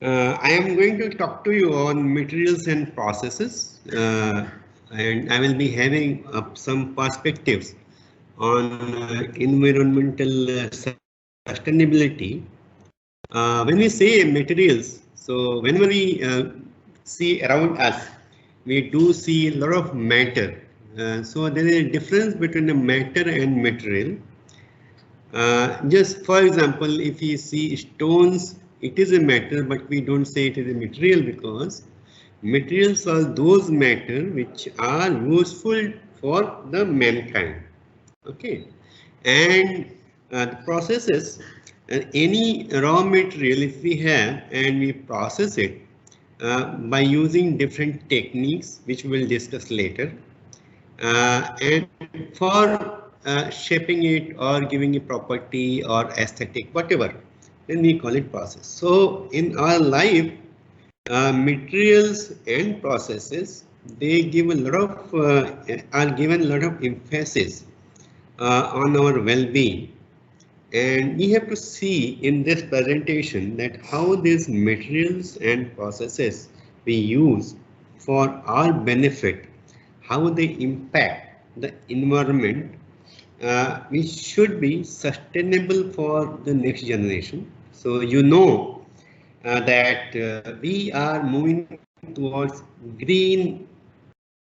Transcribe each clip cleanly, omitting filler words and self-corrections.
I am going to talk to you on materials and processes, and I will be having some perspectives on environmental sustainability. When we say materials, so whenever we see around us, we do see a lot of matter. So there is a difference between the matter and material. Just for example, if you see stones, it is a matter, but we don't say it is a material because materials are those matter which are useful for the mankind. Okay, and the processes, any raw material if we have and we process it by using different techniques, which we will discuss later, and for shaping it or giving a property or aesthetic, whatever, then we call it process. So in our life, materials and processes, they give a lot of are given a lot of emphasis on our well-being, and we have to see in this presentation that how these materials and processes we use for our benefit, how they impact the environment, which should be sustainable for the next generation. So you know that we are moving towards green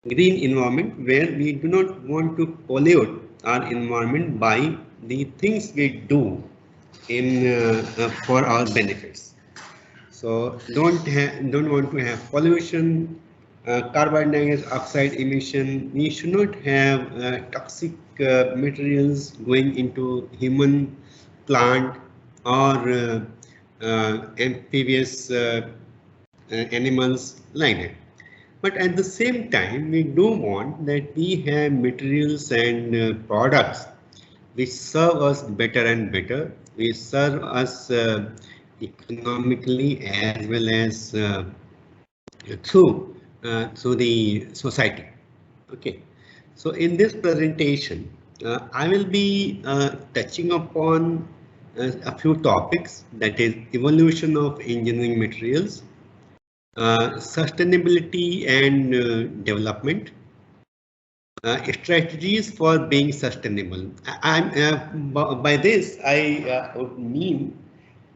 environment where we do not want to pollute our environment by the things we do in for our benefits. So don't want to have pollution, carbon dioxide emission. We should not have toxic materials going into human, plant, or amphibious animals like that. But at the same time, we do want that we have materials and products which serve us better and better, which serve us economically as well as through the society. Okay, so in this presentation, I will be touching upon a few topics, that is evolution of engineering materials, sustainability and development, strategies for being sustainable. By this, I would mean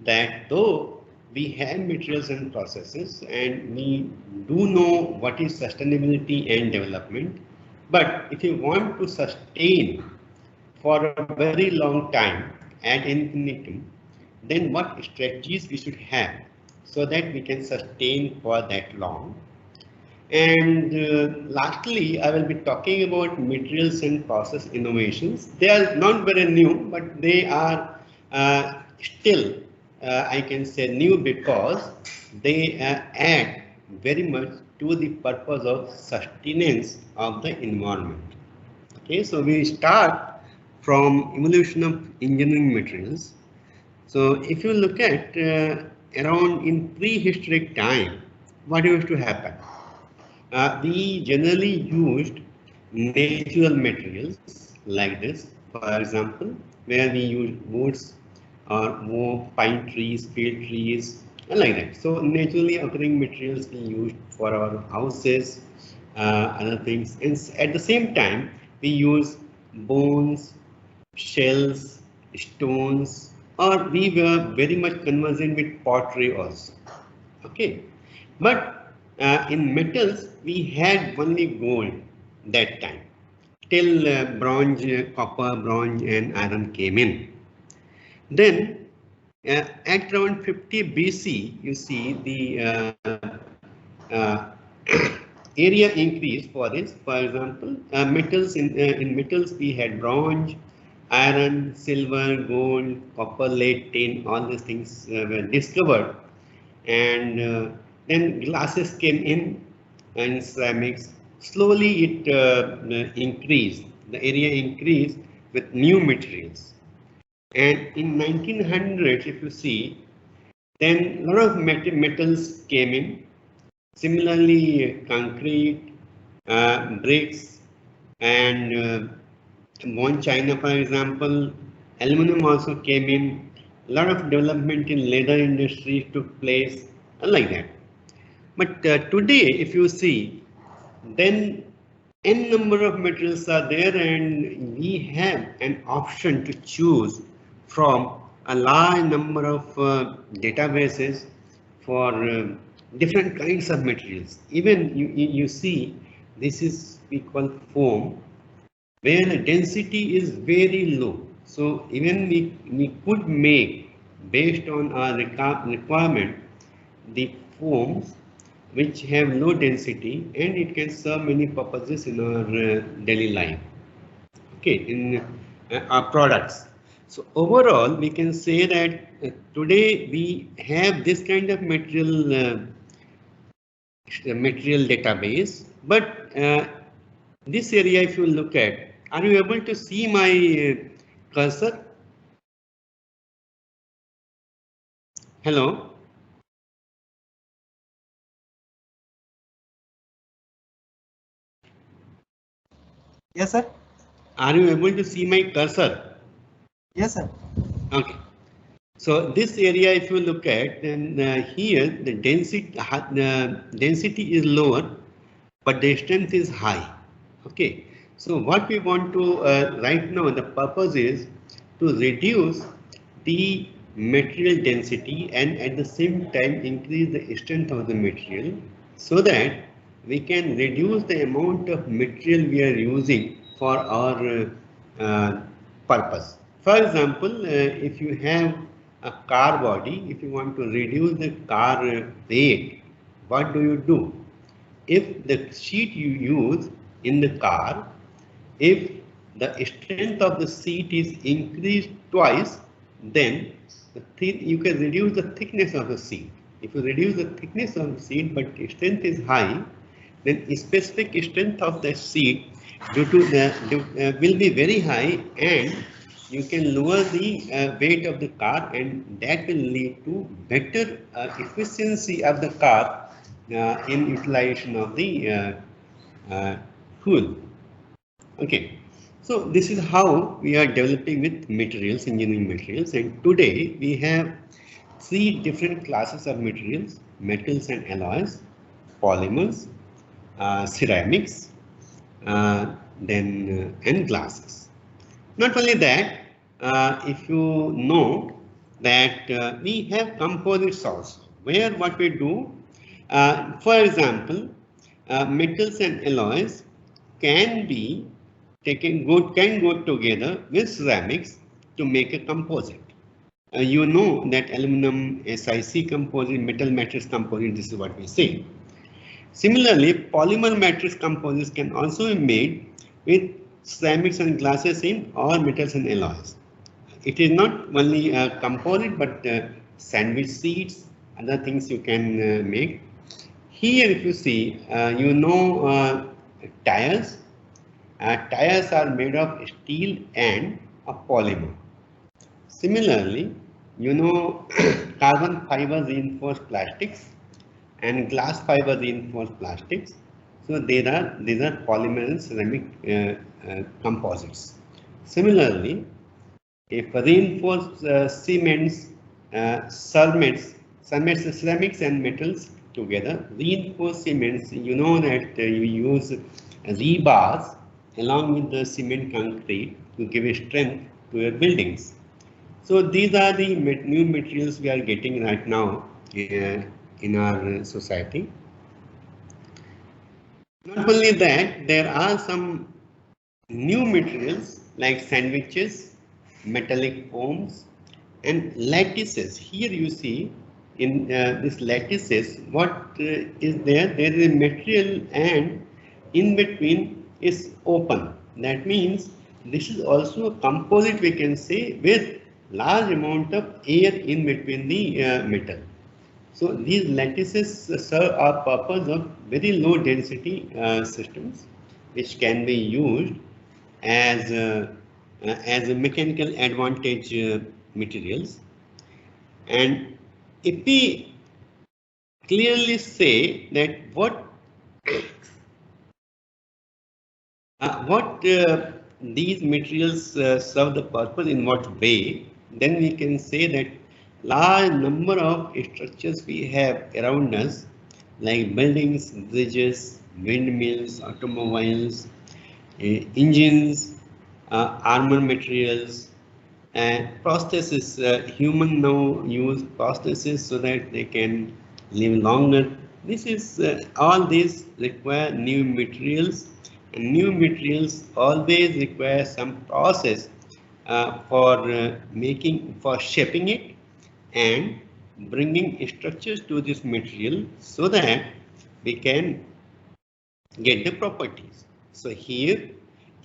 that though we have materials and processes and we do know what is sustainability and development, but if you want to sustain for a very long time ad infinitum, then what strategies we should have so that we can sustain for that long. And lastly, I will be talking about materials and process innovations. They are not very new, but they are still, I can say, new because they add very much to the purpose of sustenance of the environment. Okay, so we start from evolution of engineering materials. So if you look at around in prehistoric time, what used to happen? We generally used natural materials like this, for example, where we use woods or more pine trees, field trees, and like that. So naturally occurring materials we used for our houses, other things. And at the same time, we use bones, shells, stones, or we were very much conversant with pottery also. Okay, but in metals we had only gold that time till bronze, copper, bronze, and iron came in. Then at around 50 BC, you see the uh, area increased for this. For example, metals in metals we had bronze, iron, silver, gold, copper, lead, tin. All these things were discovered, and then glasses came in and ceramics. Slowly it increased. The area increased with new materials. And in 1900s, if you see, then a lot of metals came in. Similarly, concrete, bricks, and bone china, for example, aluminum also came in. A lot of development in leather industry took place. like that. But today, if you see, then n number of materials are there, and we have an option to choose from a large number of databases for different kinds of materials. Even you see, this is we call foam, where the density is very low. So even we could make, based on our requirement, the foams which have low density, and it can serve many purposes in our daily life. Okay, in our products. So overall, we can say that today we have this kind of material database, but this area, if you look at, are you able to see my cursor? Hello? Yes, sir. Are you able to see my cursor? Yes, sir. Okay. So this area, if you look at, then here the density is lower, but the strength is high. Okay. So what we want to right now, the purpose is to reduce the material density and at the same time increase the strength of the material, so that we can reduce the amount of material we are using for our purpose. For example, if you have a car body, if you want to reduce the car weight, what do? If the sheet you use in the car, if the strength of the seat is increased twice, then you can reduce the thickness of the seat. If you reduce the thickness of the seat but strength is high, then specific strength of the seat will be very high, and you can lower the weight of the car, and that will lead to better efficiency of the car in utilization of the fuel. Okay, so this is how we are developing with materials, engineering materials, and today we have three different classes of materials: metals and alloys, polymers, ceramics, and glasses. Not only that, if you know that we have composites also, where what we do, for example, metals and alloys can be can go together with ceramics to make a composite. You know that aluminum SiC composite, metal matrix composite, this is what we say. Similarly, polymer matrix composites can also be made with ceramics and glasses in or metals and alloys. It is not only a composite, but sandwich seats, other things you can make. Here, if you see, tires. Tires are made of steel and a polymer. Similarly, you know carbon fiber reinforced plastics and glass fiber reinforced plastics. So these are polymer and ceramic composites. Similarly, if reinforced cements, ceramics and metals together, reinforced cements, you know that you use rebars along with the cement concrete to give a strength to your buildings. So these are the new materials we are getting right now in our society. Not only that, there are some new materials like sandwiches, metallic foams, and lattices. Here you see in this lattices, what is there? There is a material, and in between is open. That means this is also a composite, we can say, with large amount of air in between the metal. So these lattices serve our purpose of very low density systems, which can be used as a mechanical advantage materials. And if we clearly say that what these materials serve the purpose in what way, then we can say that large number of structures we have around us, like buildings, bridges, windmills, automobiles, engines, armor materials, and prosthesis. Human now use prosthesis so that they can live longer. This is all these require new materials, and new materials always require some process for shaping it and bringing structures to this material so that we can get the properties. So here,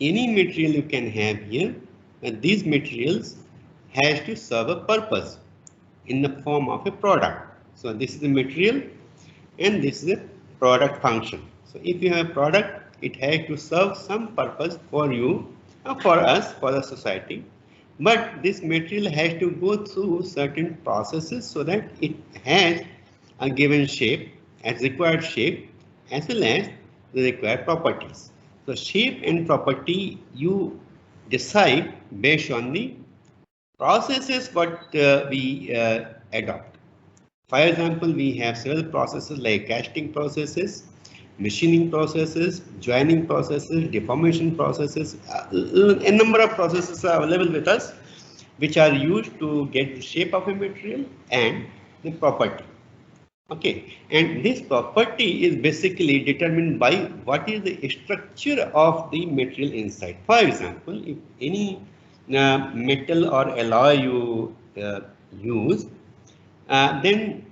any material you can have here, and these materials has to serve a purpose in the form of a product. So this is the material and this is a product function. So if you have a product, it has to serve some purpose for you, for us, for the society. But this material has to go through certain processes so that it has a given shape, as required shape, as well as the required properties. So shape and property you decide based on the processes what we adopt. For example, we have several processes like casting processes, machining processes, joining processes, deformation processes. A number of processes are available with us, which are used to get the shape of a material and the property. Okay, and this property is basically determined by what is the structure of the material inside. For example, if any metal or alloy you use, then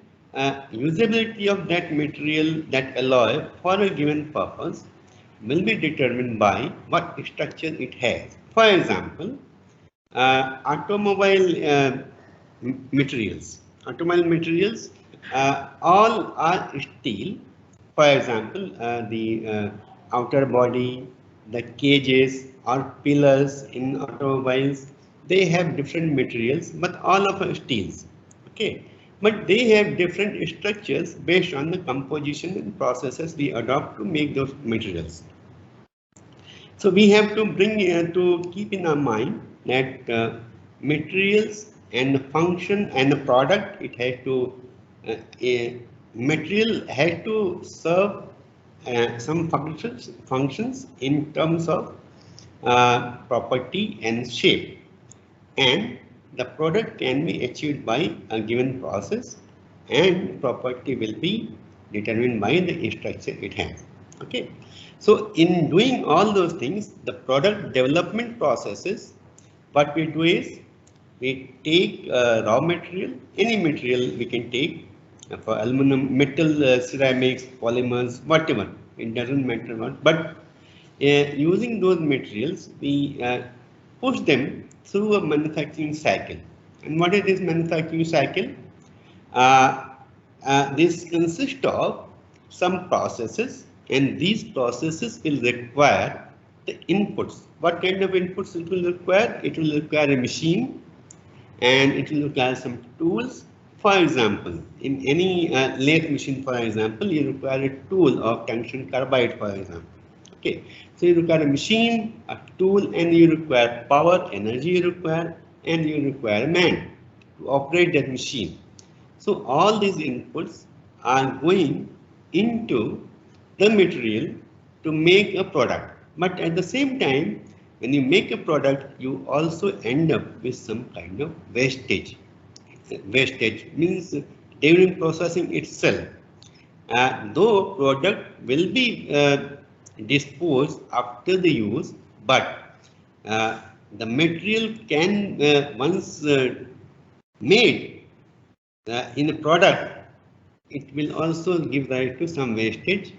usability of that material, that alloy for a given purpose will be determined by what structure it has. For example, automobile materials. Automobile materials all are steel. For example, the outer body, the cages or pillars in automobiles, they have different materials, but all of are steels. Okay, but they have different structures based on the composition and processes we adopt to make those materials. So we have to bring to keep in our mind that materials and the function and the product, it has to a material has to serve some functions in terms of property and shape, and the product can be achieved by a given process, and property will be determined by the structure it has. Okay, so in doing all those things, the product development processes, what we do is we take raw material, any material we can take for aluminum, metal, ceramics, polymers, whatever, it doesn't matter what, but using those materials, we push them through a manufacturing cycle. And what is this manufacturing cycle? This consists of some processes, and these processes will require the inputs. What kind of inputs it will require? It will require a machine, and it will require some tools. For example, in any lathe machine, for example, you require a tool of tungsten carbide, for example. Okay, so you require a machine, a tool, and you require power, energy you require, and you require a man to operate that machine. So all these inputs are going into the material to make a product. But at the same time, when you make a product, you also end up with some kind of wastage. Wastage means during processing itself, though product will be disposed after the use, but the material can once made in a product, it will also give rise to some wastage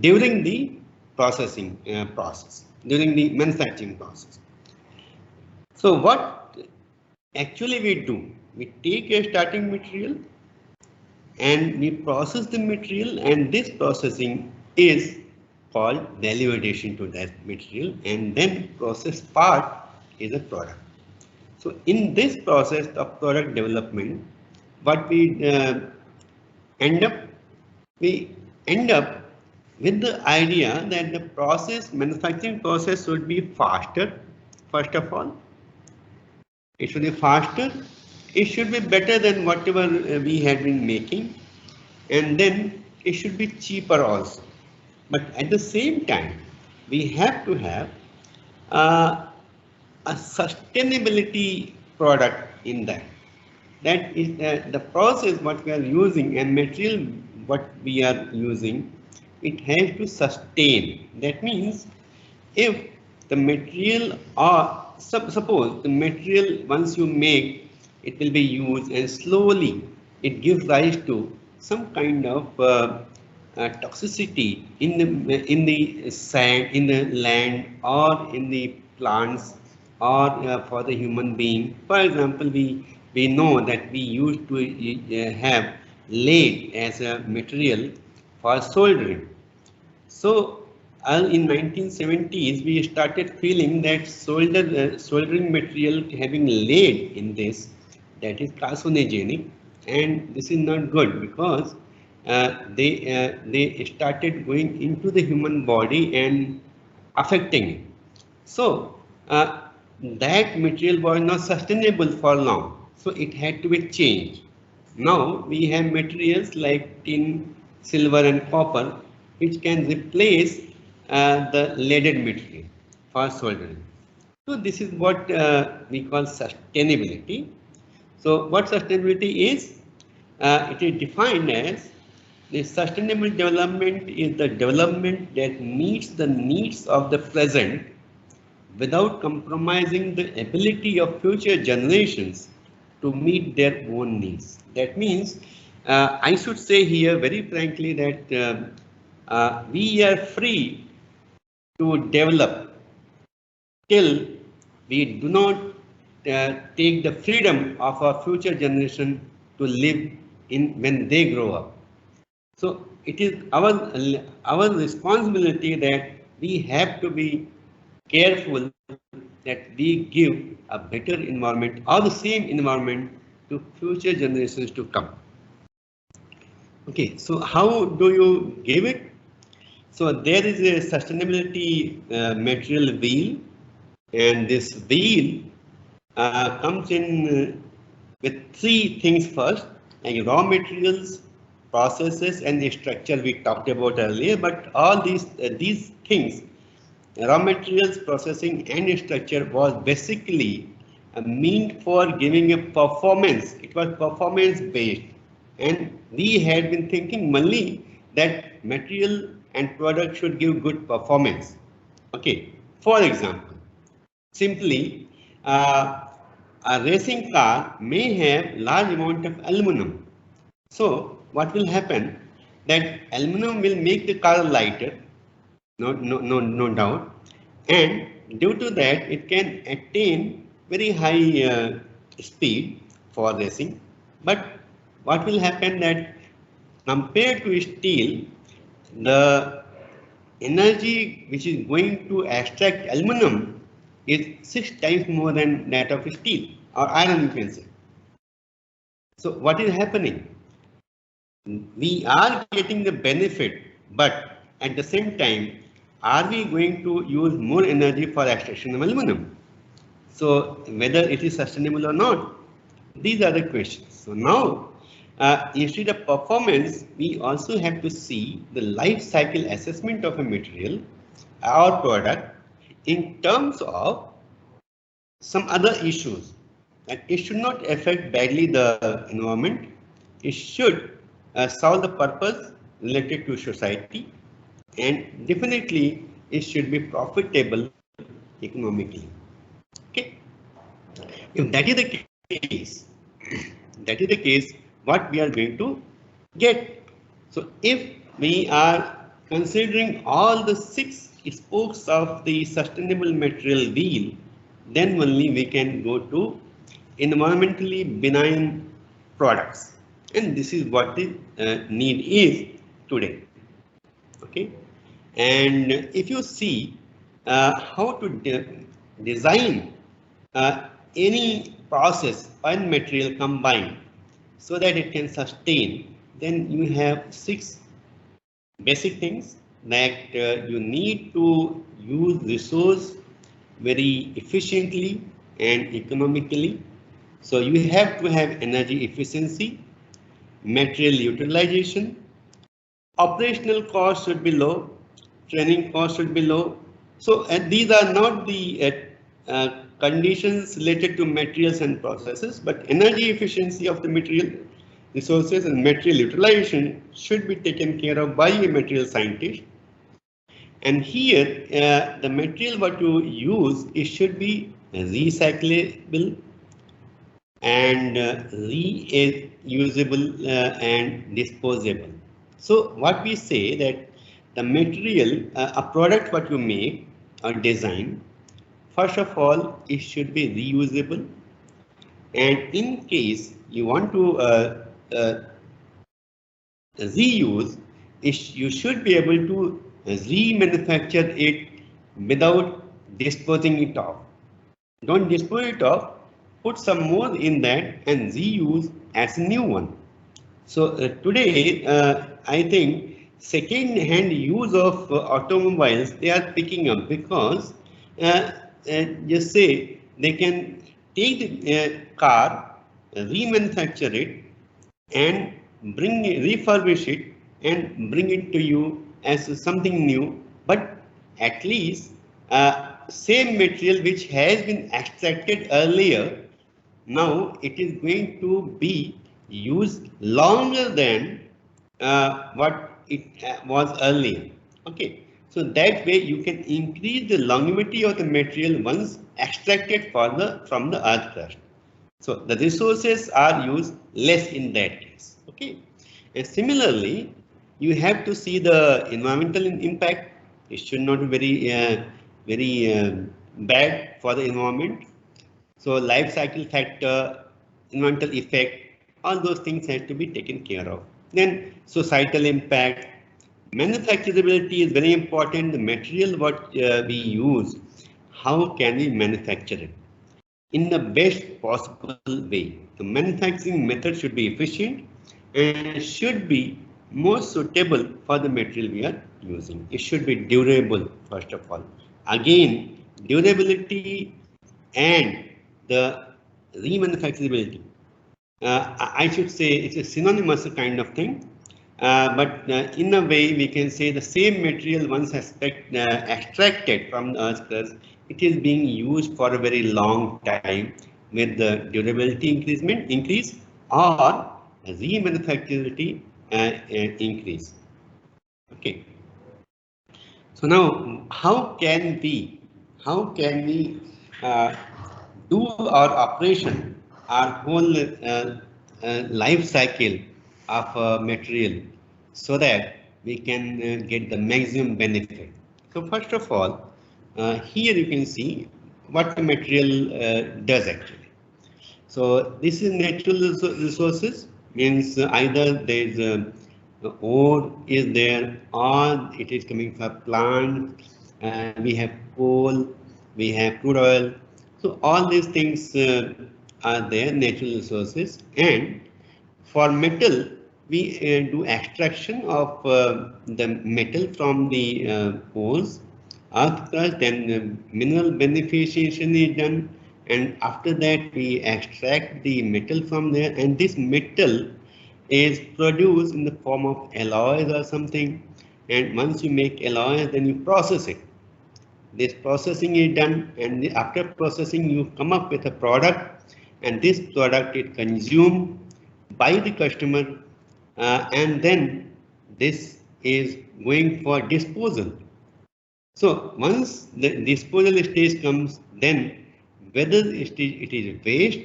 during the processing process, during the manufacturing process. So what actually we do, we take a starting material and we process the material, and this processing is called value addition to that material, and then process part is a product. So in this process of product development, what we end up with the idea that the manufacturing process should be faster. First of all, it should be faster, it should be better than whatever we had been making, and then it should be cheaper also. But at the same time, we have to have uh, a sustainability product in that. That is the process what we are using and material what we are using, it has to sustain. That means if the material or suppose the material once you make, it will be used and slowly it gives rise to some kind of toxicity in the sand, in the land, or in the plants, or for the human being. For example, we know that we used to have lead as a material for soldering. So in 1970s, we started feeling that soldering material having lead in this, that is carcinogenic, and this is not good because they started going into the human body and affecting it. So that material was not sustainable for long, so it had to be changed. Now we have materials like tin, silver and copper which can replace the leaded material for soldering. So this is what we call sustainability. So what sustainability is? It is defined as the sustainable development is the development that meets the needs of the present without compromising the ability of future generations to meet their own needs. That means, I should say here very frankly that we are free to develop till we do not take the freedom of our future generation to live in when they grow up. So it is our responsibility that we have to be careful that we give a better environment or the same environment to future generations to come. Okay, so how do you give it? So there is a sustainability material wheel, and this wheel comes in with three things first, like raw materials, processes, and the structure we talked about earlier. But all these things, raw materials, processing, and structure, was basically meant for giving a performance. It was performance based, and we had been thinking only that material and product should give good performance. Okay, for example, simply a racing car may have large amount of aluminum. So what will happen? That aluminum will make the car lighter, no doubt, and due to that it can attain very high speed for racing. But what will happen that compared to steel, the energy which is going to extract aluminum is 6 times more than that of steel or iron, you can say. So what is happening? We are getting the benefit, but at the same time, are we going to use more energy for extraction of aluminum? So whether it is sustainable or not, these are the questions. So now, instead of performance, we also have to see the life cycle assessment of a material or product in terms of some other issues. And it should not affect badly the environment. It should solve the purpose related to society, and definitely it should be profitable economically. Okay, if that is the case, that is the case, what we are going to get. So if we are considering all the 6 spokes of the sustainable material wheel, then only we can go to environmentally benign products. And this is what the need is today. Okay, and if you see how to design any process and material combined so that it can sustain, then you have 6 basic things that you need to use resource very efficiently and economically. So you have to have energy efficiency, material utilization, operational cost should be low, training cost should be low. So these are not the conditions related to materials and processes, but energy efficiency of the material resources and material utilization should be taken care of by a material scientist. And here, the material what you use, it should be recyclable and reusable and disposable. So what we say that the material, a product what you make or design, first of all, it should be reusable. And in case you want to reuse, you should be able to remanufacture it without disposing it off. Don't dispose it off, put some more in that and reuse as a new one. So today, I think second-hand use of automobiles, they are picking up because just say they can take the car, remanufacture it and refurbish it and bring it to you as something new, but at least same material which has been extracted earlier, now it is going to be used longer than what it was earlier. Okay, so that way you can increase the longevity of the material once extracted from the earth crust. So the resources are used less in that case. Okay, and similarly, you have to see the environmental impact. It should not be very bad for the environment. So life cycle factor, environmental effect, all those things have to be taken care of. Then societal impact, manufacturability is very important. The material what we use, how can we manufacture it in the best possible way? The manufacturing method should be efficient and should be more suitable for the material we are using. It should be durable, first of all. Again, durability and the remanufacturability. I should say it's a synonymous kind of thing, but in a way we can say the same material once extracted from the earth's crust, it is being used for a very long time with the durability increase or remanufacturability increase. Okay. So now, how can we do our operation, our whole life cycle of material, so that we can get the maximum benefit? So first of all, here you can see what the material does actually. So this is natural resources, means either there is ore is there or it is coming from plant. We have coal, we have crude oil. So all these things are there, natural resources. And for metal, we do extraction of the metal from the ores, earth crust, then mineral beneficiation is done, and after that we extract the metal from there, and this metal is produced in the form of alloys or something. And once you make alloys, then you process it. This processing is done, and after processing you come up with a product, and this product is consumed by the customer, and then this is going for disposal. So once the disposal stage comes, then whether it is waste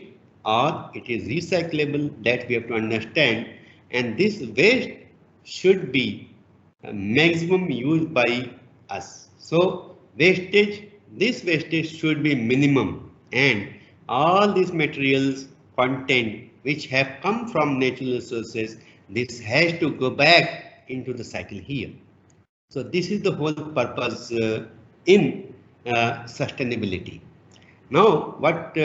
or it is recyclable, that we have to understand, and this waste should be maximum used by us. So this wastage should be minimum, and all these materials content which have come from natural resources, this has to go back into the cycle here. So this is the whole purpose in sustainability. Now what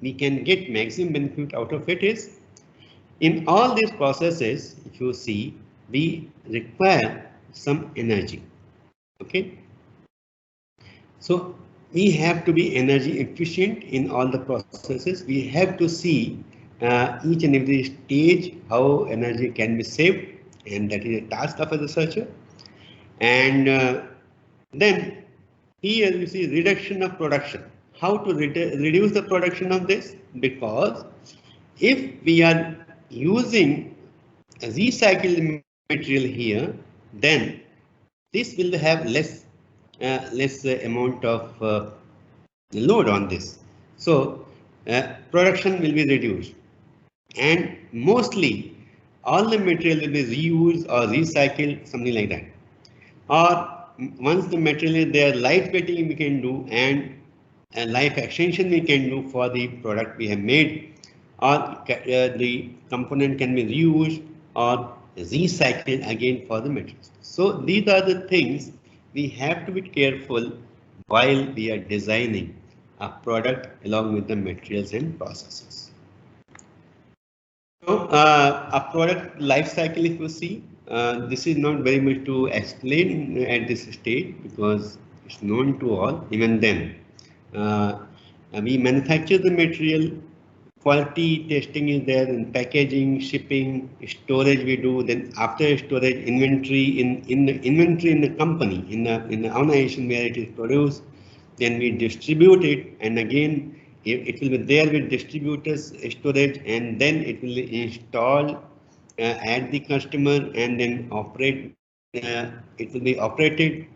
we can get maximum benefit out of it is, in all these processes, if you see, we require some energy. Okay. So we have to be energy efficient in all the processes. We have to see each and every stage how energy can be saved, and that is a task of a researcher. And then here you see reduction of production. How to reduce the production of this? Because if we are using a recycled material here, then this will have less amount of load on this. So production will be reduced, and mostly all the material will be reused or recycled, something like that. Or once the material is there, lightweighting we can do, and life extension we can do for the product we have made, or the component can be reused or recycled again for the materials. So these are the things we have to be careful while we are designing a product along with the materials and processes. So a product life cycle, if you see, this is not very much to explain at this stage because it's known to all. Even then, we manufacture the material, quality testing is there, and packaging, shipping, storage we do. Then after storage, inventory in the inventory in the company, in the organization where it is produced. Then we distribute it, and again it will be there with distributors storage, and then it will install at the customer and then operate. It will be operated.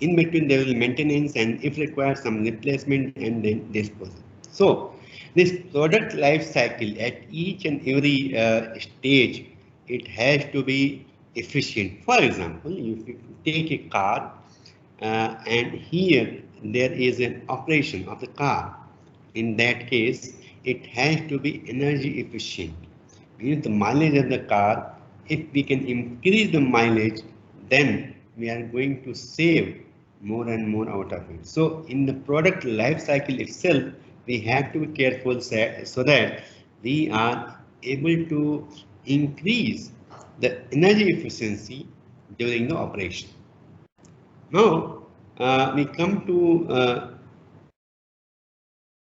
In between there will be maintenance, and if required some replacement, and then disposal. So this product life cycle at each and every stage, it has to be efficient. For example, if you take a car and here there is an operation of the car. In that case, it has to be energy efficient. Means the mileage of the car, if we can increase the mileage, then we are going to save more and more out of it. So in the product life cycle itself, we have to be careful so that we are able to increase the energy efficiency during the operation. Now we come to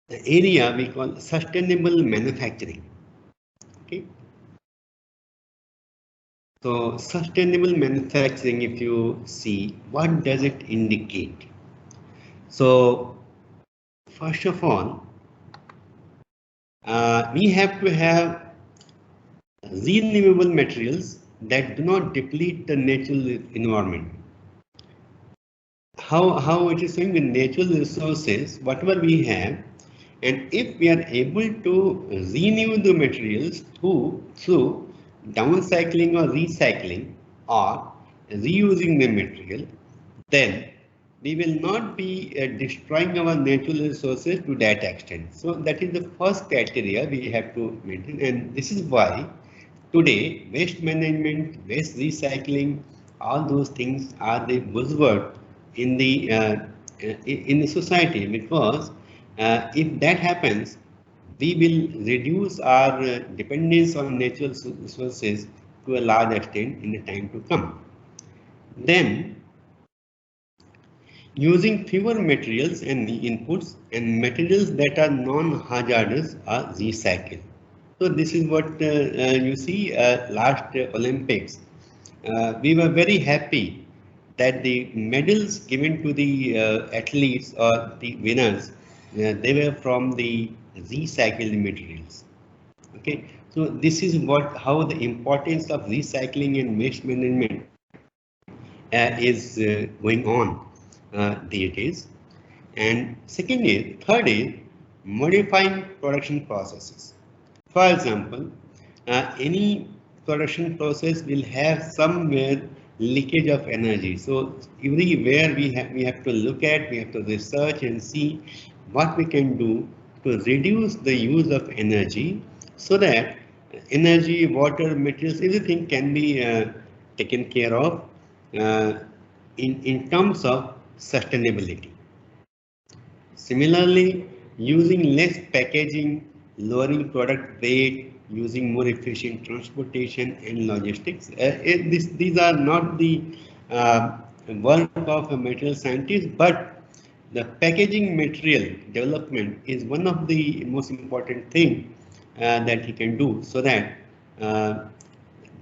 the area we call sustainable manufacturing. Okay. So sustainable manufacturing, if you see, what does it indicate? So first of all, we have to have renewable materials that do not deplete the natural environment. How it is saying with natural resources, whatever we have, and if we are able to renew the materials through downcycling or recycling or reusing the material, then we will not be destroying our natural resources to that extent. So that is the first criteria we have to maintain, and this is why today waste management, waste recycling, all those things are the buzzword in the society, because if that happens, we will reduce our dependence on natural resources to a large extent in the time to come. Then, using fewer materials and inputs, and materials that are non-hazardous are recycled. So this is what you see last Olympics. We were very happy that the medals given to the athletes or the winners, they were from the recycled materials. Okay, so this is how the importance of recycling and waste management is going on these days. And third is modifying production processes. For example, any production process will have somewhere leakage of energy. So everywhere we have to look at, we have to research and see what we can do to reduce the use of energy, so that energy, water, materials, everything can be taken care of in terms of sustainability. Similarly, using less packaging, lowering product weight, using more efficient transportation and logistics. These are not the work of a material scientist, but the packaging material development is one of the most important thing that he can do, so that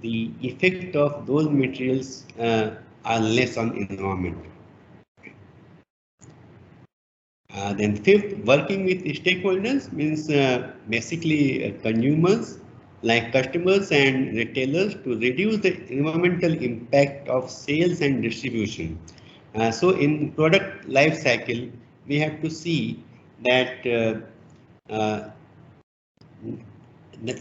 the effect of those materials are less on environment. Then fifth, working with stakeholders means basically consumers like customers and retailers to reduce the environmental impact of sales and distribution. So in product life cycle, we have to see that the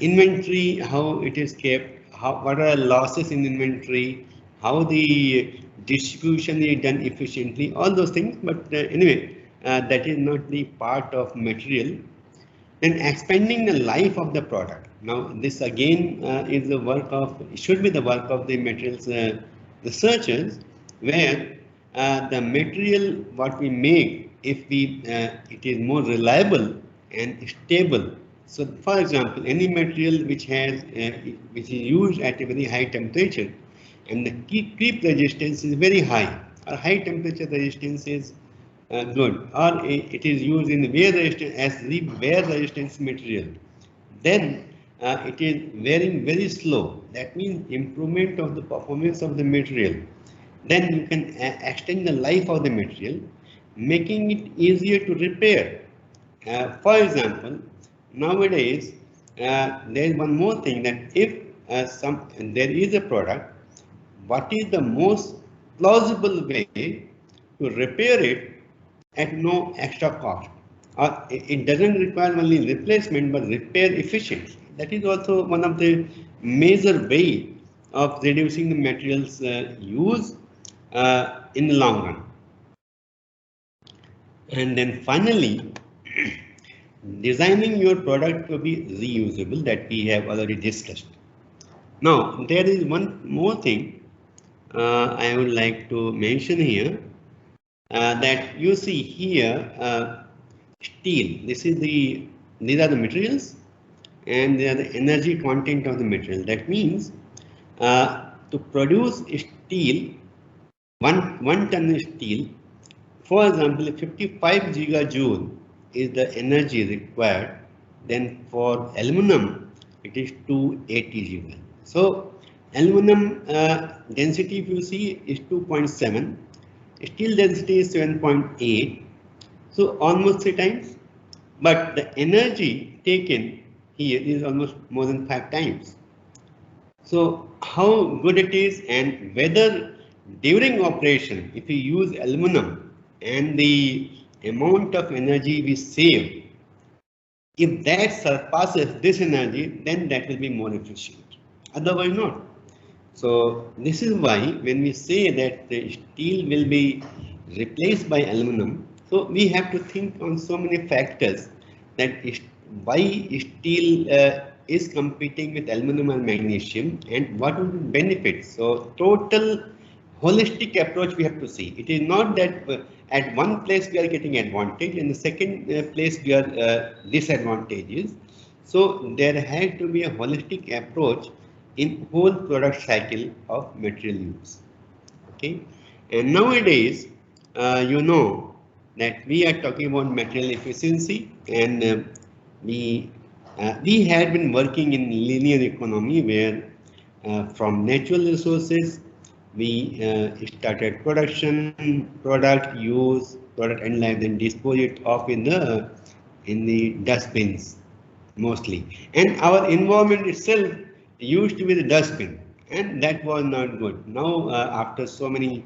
inventory, how it is kept, what are losses in inventory, how the distribution is done efficiently, all those things. But anyway, that is not the part of material. Then expanding the life of the product. Now this again is the work of, should be the work of the materials researchers, where the material what we make, if we it is more reliable and stable. So for example, any material which has which is used at a very high temperature and the creep resistance is very high, or high temperature resistance is good, or it is used in wear resistance as the wear resistance material, then it is wearing very slow. That means improvement of the performance of the material. Then you can extend the life of the material, making it easier to repair. For example, nowadays there is one more thing, that if there is a product, what is the most plausible way to repair it at no extra cost, or it doesn't require only replacement but repair efficiently. That is also one of the major way of reducing the materials use in the long run. And then finally, designing your product to be reusable, that we have already discussed. Now there is one more thing I would like to mention here. That you see here, steel. These are the materials, and they are the energy content of the material. That means to produce steel, one ton of steel, for example, 55 gigajoule is the energy required. Then for aluminum, it is 280 gigajoule. So aluminum density, if you see, is 2.7. Steel density is 7.8, so almost 3 times, but the energy taken here is almost more than 5 times. So how good it is, and whether during operation, if we use aluminum and the amount of energy we save, if that surpasses this energy, then that will be more efficient, otherwise not. So this is why when we say that the steel will be replaced by aluminum, so we have to think on so many factors, that why steel is competing with aluminum and magnesium, and what would be benefits. So total holistic approach we have to see. It is not that at one place we are getting advantage, and the second place we are disadvantages. So there has to be a holistic approach in whole product cycle of material use. Okay, and nowadays you know that we are talking about material efficiency, and we had been working in linear economy, where from natural resources we started production, product use, product end life, then dispose it off in the dustbins mostly, and our environment itself used to be the dustbin, and that was not good. Now after so many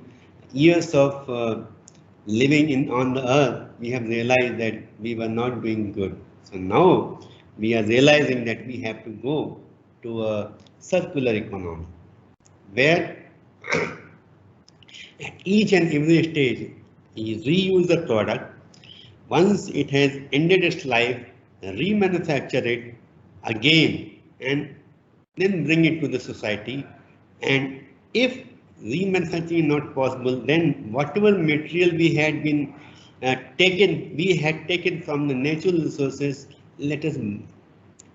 years of living on the earth, we have realized that we were not doing good. So now we are realizing that we have to go to a circular economy, where at each and every stage you reuse the product. Once it has ended its life, remanufacture it again, and then bring it to the society. And if remanufacturing is not possible, then whatever material we had been taken from the natural resources, let us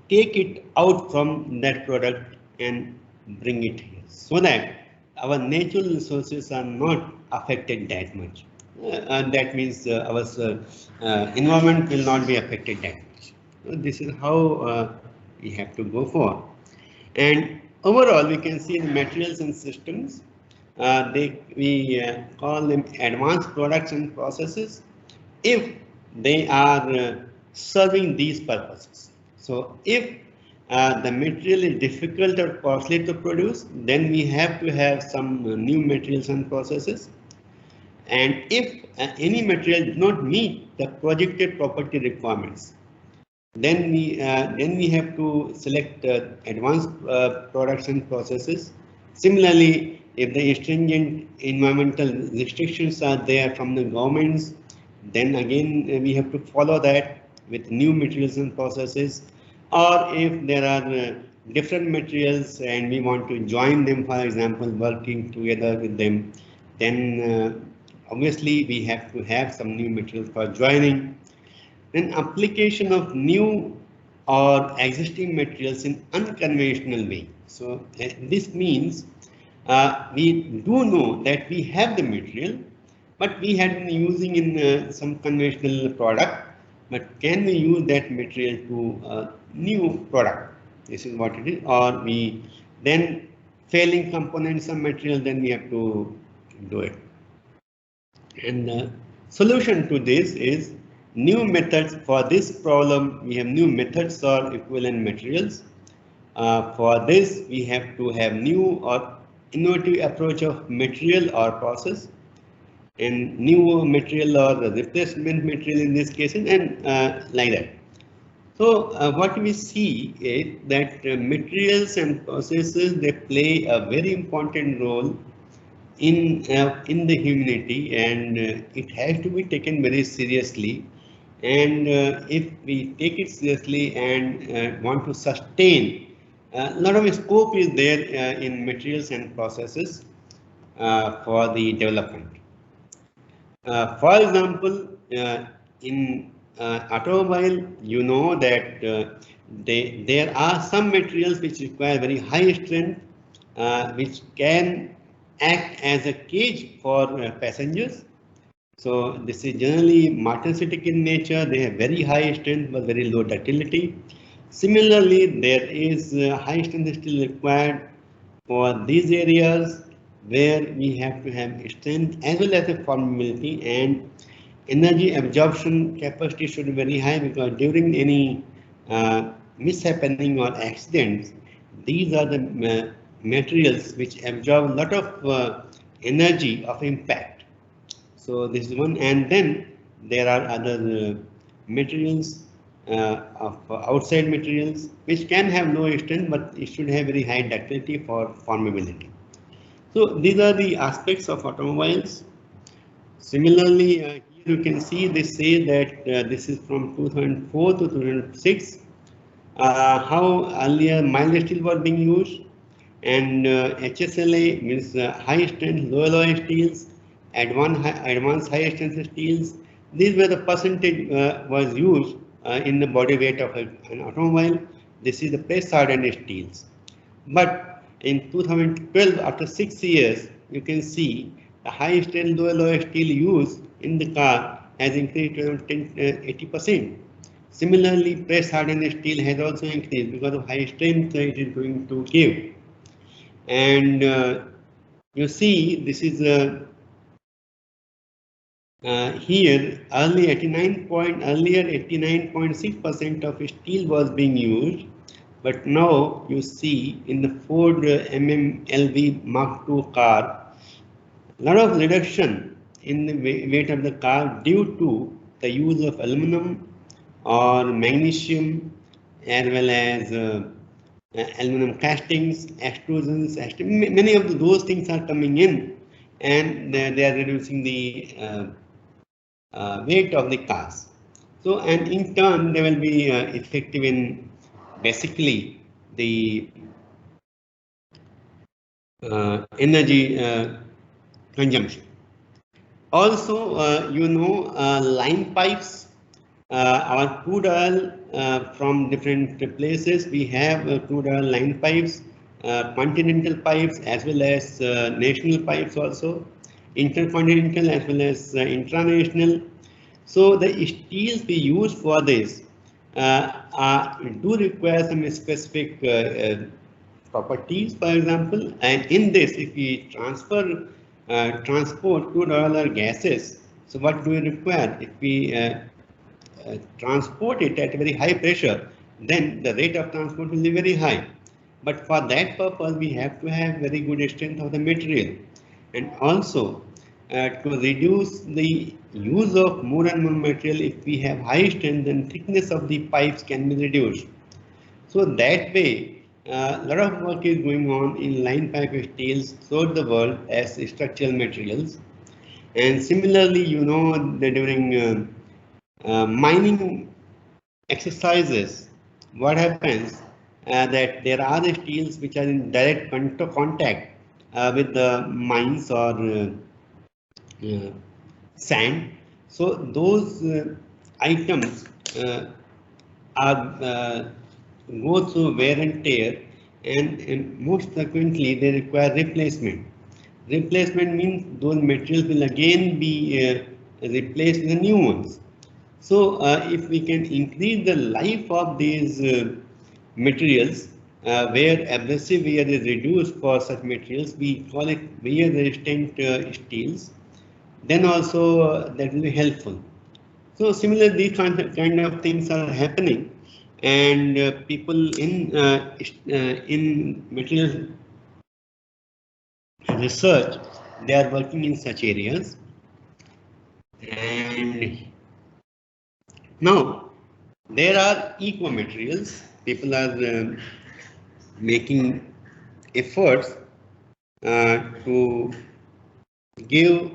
take it out from that product and bring it here, so that our natural resources are not affected that much. and that means our environment will not be affected that much. So this is how we have to go for. And overall, we can see the materials and systems. We call them advanced products and processes if they are serving these purposes. So if the material is difficult or costly to produce, then we have to have some new materials and processes. And if any material does not meet the projected property requirements, then we have to select advanced products and processes. Similarly, if the stringent environmental restrictions are there from the governments, then again we have to follow that with new materials and processes. Or if there are different materials and we want to join them, for example, working together with them, then obviously we have to have some new materials for joining. Then application of new or existing materials in unconventional way. So this means we do know that we have the material, but we had been using in some conventional product. But can we use that material to a new product? This is what it is. Or we then failing components of material, then we have to do it. And the solution to this is new methods. For this problem, we have new methods or equivalent materials. For this, we have to have new or innovative approach of material or process, and new material or replacement material in this case, and like that. So what we see is that materials and processes, they play a very important role in the humanity, and it has to be taken very seriously. And if we take it seriously and want to sustain, a lot of scope is there in materials and processes for the development. For example, in automobile, you know that there are some materials which require very high strength, which can act as a cage for passengers. So this is generally martensitic in nature. They have very high strength but very low ductility. Similarly, there is high strength still required for these areas where we have to have strength as well as a formability, and energy absorption capacity should be very high, because during any mishappening or accidents, these are the materials which absorb a lot of energy of impact. So this is one, and then there are other materials of outside materials which can have low strength, but it should have very high ductility for formability. So these are the aspects of automobiles. Similarly, here you can see they say that this is from 2004 to 2006. How earlier mild steel was being used, and HSLA means high strength low alloy steels, advanced high strength steels. These were the percentage was used in the body weight of an automobile. This is the press hardened steels. But in 2012, after 6 years, you can see the high strength low alloy steel used in the car has increased to around 80%. Similarly, press hardened steel has also increased because of high strength it is going to give. And you see, this is here earlier 89.6% of steel was being used, but now you see in the Ford MMLV Mark II car, a lot of reduction in the weight of the car due to the use of aluminum or magnesium, as well as aluminum castings, extrusions, many of those things are coming in, and they are reducing the weight of the cars. So, and in turn, they will be effective in basically the energy consumption. Also, you know, line pipes, our crude oil from different places. We have crude oil line pipes, continental pipes, as well as national pipes also. intercontinental as well as intranational. So the steels we use for this do require some specific properties, for example, and in this, if we transport crude oil or gases, so what do we require? If we transport it at a very high pressure, then the rate of transport will be very high. But for that purpose, we have to have very good strength of the material, and also to reduce the use of more and more material. If we have high strength, then thickness of the pipes can be reduced. So that way, a lot of work is going on in line pipe steels throughout the world as structural materials. And similarly, you know, during mining exercises, what happens that there are the steels which are in direct contact with the mines or sand. So those items are go through wear and tear, and most frequently they require replacement. Replacement means those materials will again be replaced with new ones. So if we can increase the life of these materials, where abrasive wear is reduced for such materials, we call it wear resistant steels, then also that will be helpful. So similarly, these kind of things are happening, and people in material research, they are working in such areas. And now there are eco materials. People are making efforts to give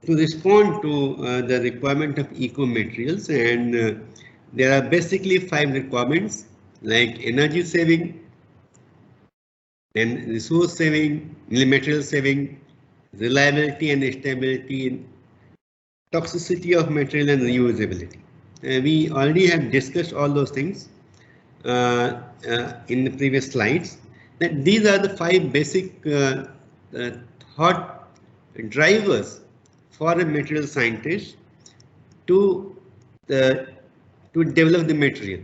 to respond to the requirement of eco materials, and there are basically 5 requirements, like energy saving, then resource saving, material saving, reliability and stability, toxicity of material, and reusability. We already have discussed all those things in the previous slides. That these are the 5 basic thought drivers for a material scientist to develop the material.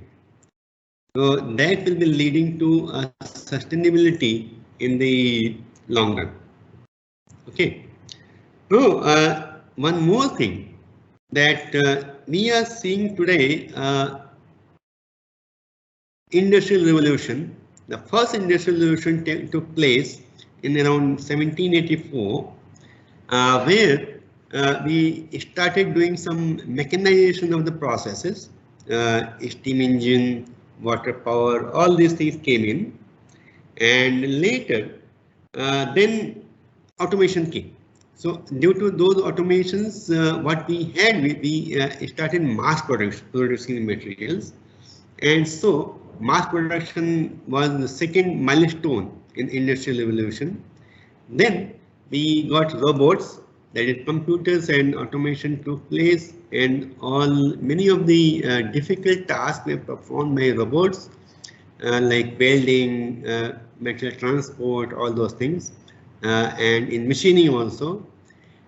So that will be leading to sustainability in the long run. Okay. Now, one more thing that we are seeing today, industrial revolution. The first industrial revolution took place in around 1784, where we started doing some mechanization of the processes, steam engine, water power, all these things came in, and later then automation came. So due to those automations, what we had, we started mass producing materials, and so mass production was the second milestone in industrial revolution. Then we got robots, that is computers and automation took place, and many of the difficult tasks were performed by robots, like welding, material transport, all those things, and in machining also.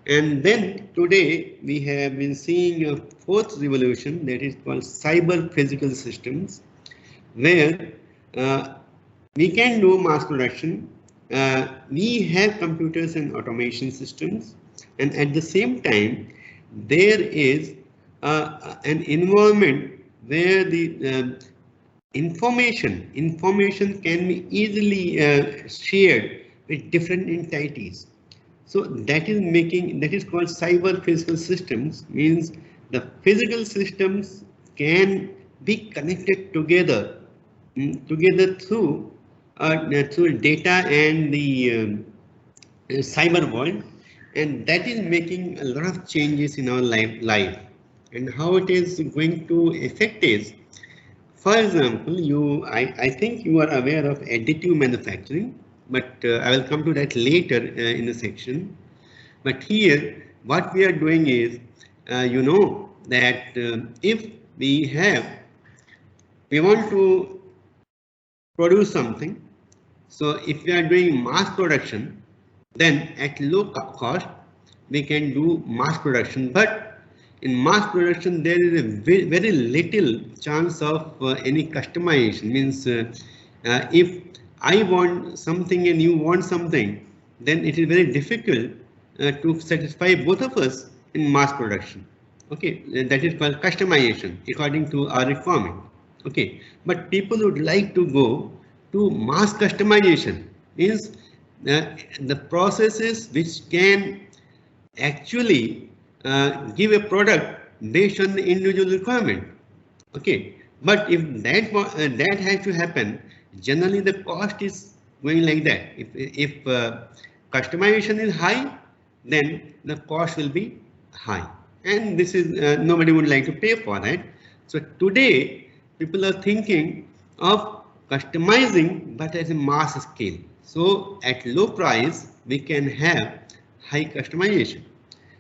And then today we have been seeing a 4th revolution, that is called cyber physical systems, where we can do mass production. We have computers and automation systems, and at the same time there is an environment where the information can be easily shared with different entities. So that is called cyber physical systems, means the physical systems can be connected together through data and the cyber world, and that is making a lot of changes in our life. And how it is going to affect is, for example, I think you are aware of additive manufacturing, but I will come to that later in the section. But here, what we are doing is, you know, that if we want to produce something, so if we are doing mass production, then at low cost, we can do mass production, but in mass production there is a very little chance of any customization. Means if I want something and you want something, then it is very difficult to satisfy both of us in mass production. Okay, that is called customization according to our requirement. Okay, but people would like to go to mass customization. Means the processes which can actually give a product based on the individual requirement. Okay, but if that has to happen, generally the cost is going like that. If customization is high, then the cost will be high, and this is nobody would like to pay for that. So today people are thinking of customizing, but at a mass scale. So at low price we can have high customization.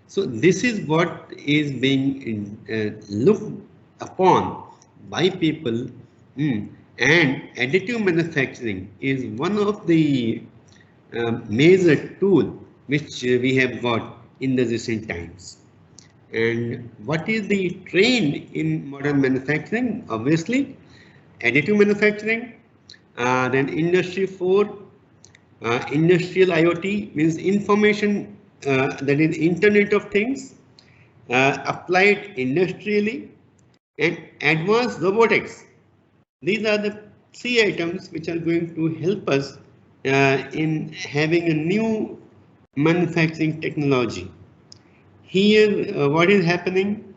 So this is what is being looked upon by people, and additive manufacturing is one of the major tool which we have got in the recent times. And what is the trend in modern manufacturing? Obviously, additive manufacturing, then Industry 4, industrial IoT means information, that is Internet of Things, applied industrially, and advanced robotics. These are the 3 items which are going to help us in having a new manufacturing technology. Here, what is happening?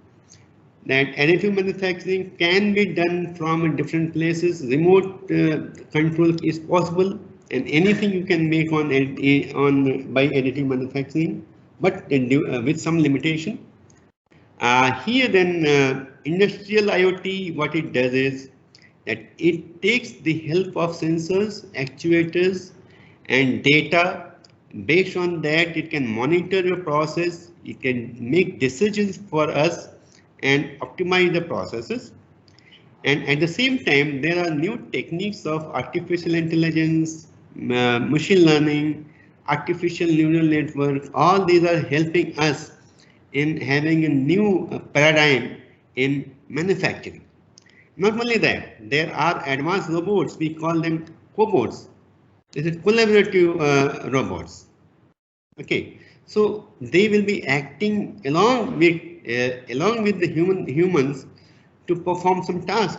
That additive manufacturing can be done from different places. Remote control is possible, and anything you can make on by additive manufacturing, but with some limitation. Here then industrial IoT, what it does is that it takes the help of sensors, actuators, and data. Based on that, it can monitor your process, it can make decisions for us and optimize the processes. And at the same time, there are new techniques of artificial intelligence, machine learning, artificial neural network. All these are helping us in having a new paradigm in manufacturing. Not only that, there are advanced robots, we call them cobots. This is collaborative robots. Okay, so they will be acting along with the humans to perform some task.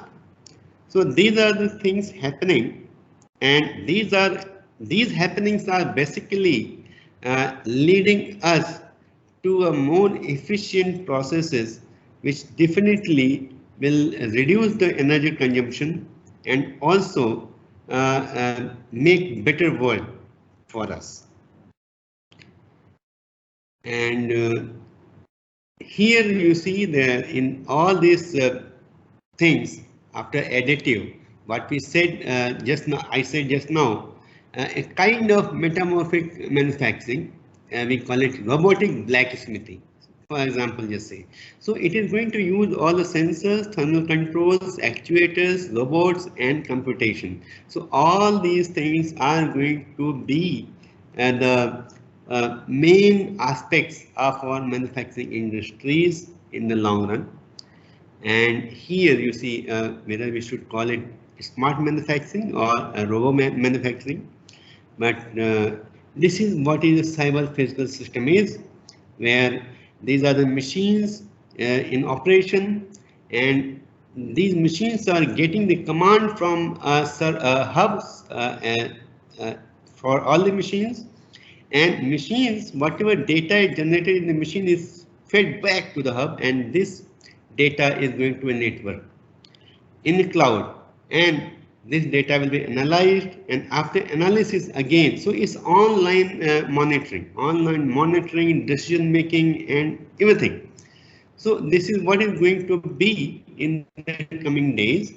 So these are the things happening, and these happenings are basically leading us to a more efficient processes, which definitely will reduce the energy consumption and also make better world for us. And here you see that in all these things after additive, what we said just now, I said just now, a kind of metamorphic manufacturing, we call it robotic blacksmithing, for example, just say. So it is going to use all the sensors, thermal controls, actuators, robots, and computation. So all these things are going to be the main aspects of our manufacturing industries in the long run. And here you see whether we should call it smart manufacturing or robo manufacturing. But this is what is a cyber physical system is, where these are the machines in operation, and these machines are getting the command from hubs for all the machines, and machines, whatever data is generated in the machine is fed back to the hub, and this data is going to a network in the cloud, and this data will be analyzed, and after analysis again, so it's online monitoring, decision making, and everything. So this is what is going to be in the coming days,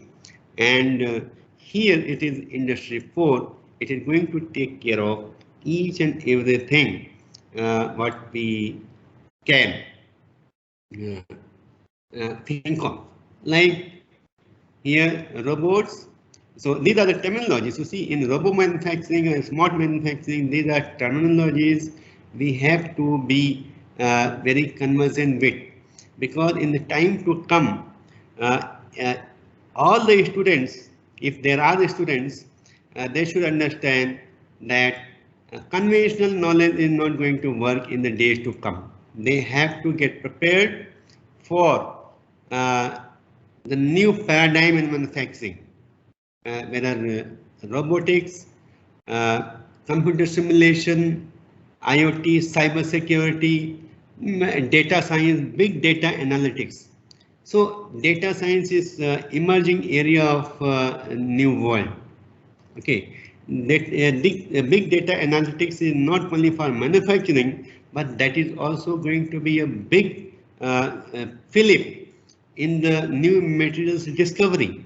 and here it is Industry 4. It is going to take care of each and everything what we can think of, like here robots. So these are the terminologies you see in robo manufacturing and smart manufacturing. These are terminologies we have to be very conversant with, because in the time to come, all the students, if there are the students, they should understand that conventional knowledge is not going to work in the days to come. They have to get prepared for the new paradigm in manufacturing, whether robotics, computer simulation, IoT, cyber security, data science, big data analytics. So data science is emerging area of new world. Okay, big data analytics is not only for manufacturing, but that is also going to be a big fillip in the new materials discovery.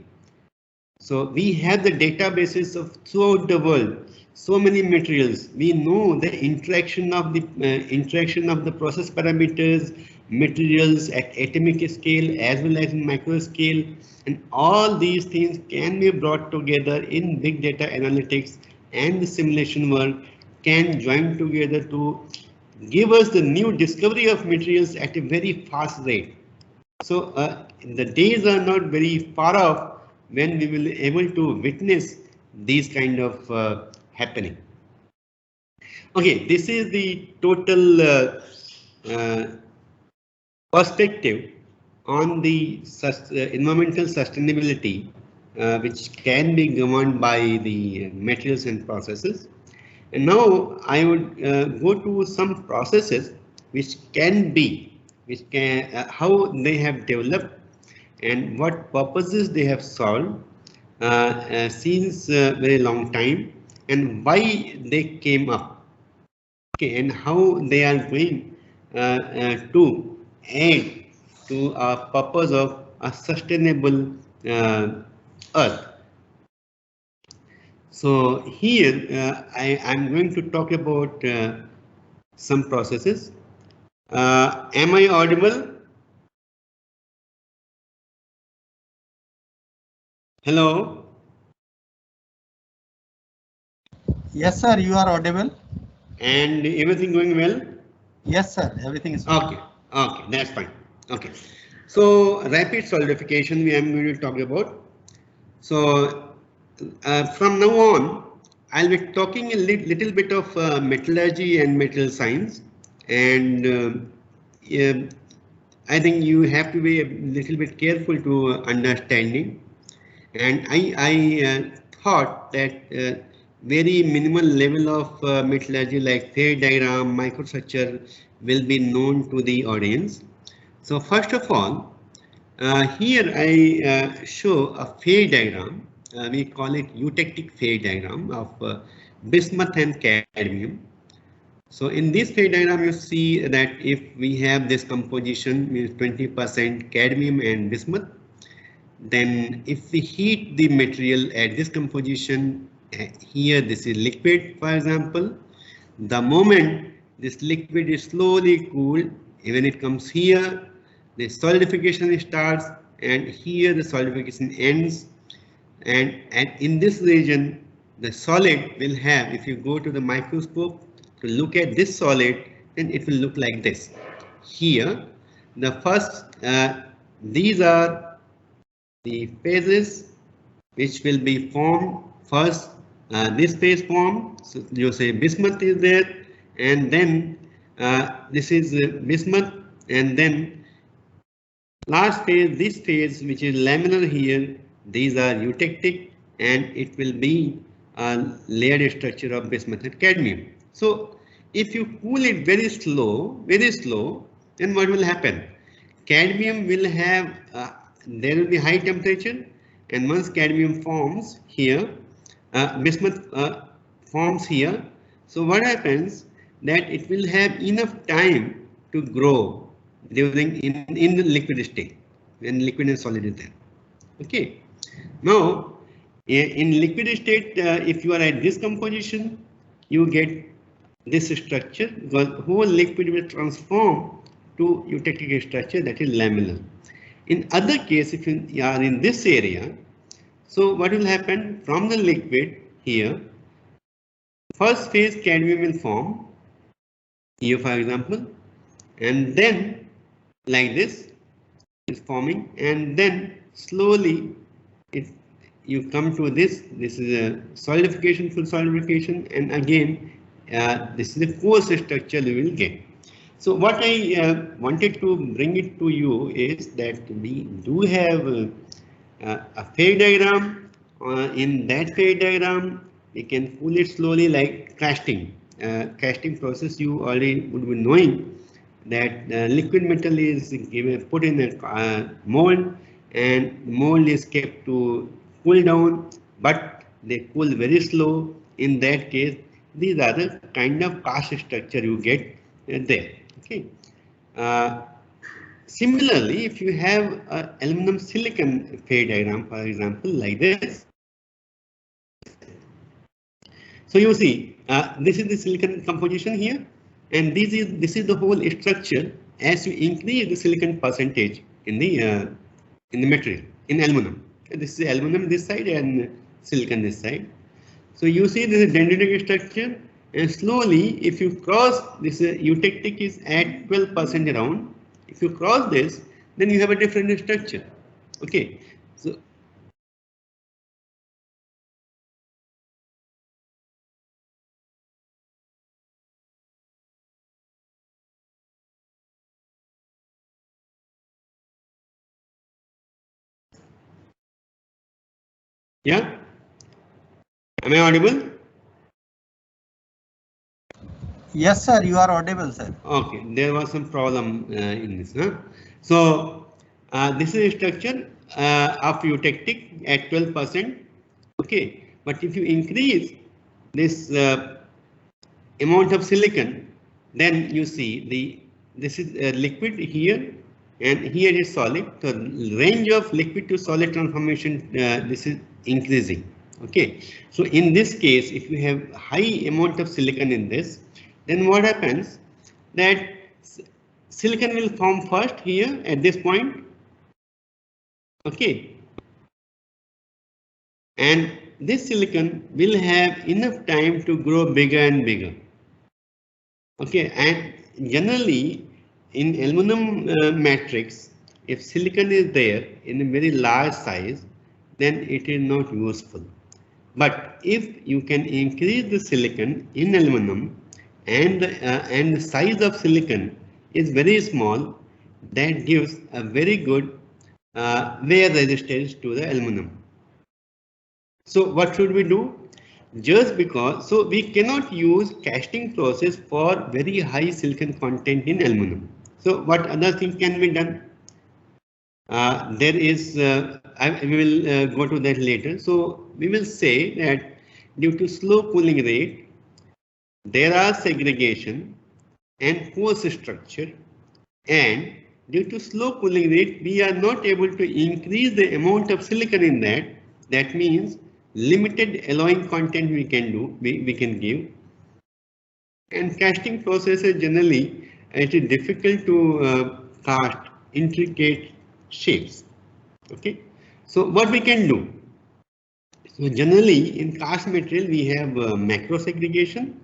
So we have the databases of throughout the world, so many materials. We know the interaction of the process parameters, materials at atomic scale as well as in micro scale, and all these things can be brought together in big data analytics, and the simulation work can join together to give us the new discovery of materials at a very fast rate. So the days are not very far off when we will be able to witness these kind of happening. Okay, this is the total perspective on the environmental sustainability, which can be governed by the materials and processes. And now I would go to some processes which can how they have developed and what purposes they have solved since very long time, and why they came up, okay, and how they are going to aid to our purpose of a sustainable earth. So here I am going to talk about some processes. Am I audible? Hello? Yes, sir. You are audible. And everything going well? Yes, sir. Everything is fine. Okay. Okay, that's fine. Okay. So rapid solidification we am going to talk about. So from now on, I'll be talking a little bit of metallurgy and material science, and I think you have to be a little bit careful to understanding. And I thought that very minimal level of metallurgy like phase diagram, microstructure will be known to the audience. So first of all, here I show a phase diagram. We call it eutectic phase diagram of bismuth and cadmium. So in this phase diagram, you see that if we have this composition, means 20% cadmium and bismuth, then if we heat the material at this composition, here this is liquid, for example, the moment this liquid is slowly cooled, when it comes here, the solidification starts, and here the solidification ends, and in this region the solid will have, if you go to the microscope to look at this solid, then it will look like this. Here the first these are the phases which will be formed. First this phase formed, so you say bismuth is there, and then this is bismuth, and then last phase, this phase which is laminar here, these are eutectic, and it will be a layered structure of bismuth and cadmium. So if you cool it very slow, then what will happen? Cadmium will have, there will be high temperature, and once cadmium forms here, bismuth forms here. So what happens that it will have enough time to grow during in the liquid state, when liquid and solid is there. Okay. Now in liquid state, if you are at this composition, you get this structure, because whole liquid will transform to eutectic structure, that is laminar. In other case, if you are in this area, so what will happen from the liquid here, first phase cadmium will form here, for example, and then like this is forming, and then slowly you come to this. This is a solidification, full solidification, and again this is the coarse structure you will get. So what I wanted to bring it to you is that we do have a phase diagram. In that phase diagram, we can pull it slowly like casting. Casting process you already would be knowing that liquid metal is given, put in a mold, and mold is kept to cool down, but they cool very slow. In that case, these are the kind of cast structure you get there. Okay. Similarly, if you have aluminum silicon phase diagram, for example, like this, so you see this is the silicon composition here, and this is the whole structure. As you increase the silicon percentage in the material in aluminum, this is aluminum this side and silicon this side. So you see this is dendritic structure, and slowly if you cross this eutectic is at 12% around. If you cross this, then you have a different structure. Okay, so yeah, am I audible? Yes, sir, you are audible, sir. Okay, there was some problem in this. Huh? So this is a structure of eutectic at 12%. Okay, but if you increase this amount of silicon, then you see this is liquid here, and here is solid. So range of liquid to solid transformation this is increasing. Okay, so in this case, if you have high amount of silicon in this, then what happens that silicon will form first here at this point. Okay, and this silicon will have enough time to grow bigger and bigger. Okay, and generally in aluminum matrix, if silicon is there in a very large size, then it is not useful. But if you can increase the silicon in aluminum, and the size of silicon is very small, that gives a very good wear resistance to the aluminum. So what should we do? Just because, so we cannot use casting process for very high silicon content in aluminum. So what other thing can be done? There is, we will go to that later. So we will say that due to slow cooling rate, there are segregation and coarse structure, and due to slow cooling rate, we are not able to increase the amount of silicon in that. That means limited alloying content we can do, we can give. And casting processes generally, it is difficult to cast intricate shapes. Okay, so what we can do? So generally in cast material we have macro segregation,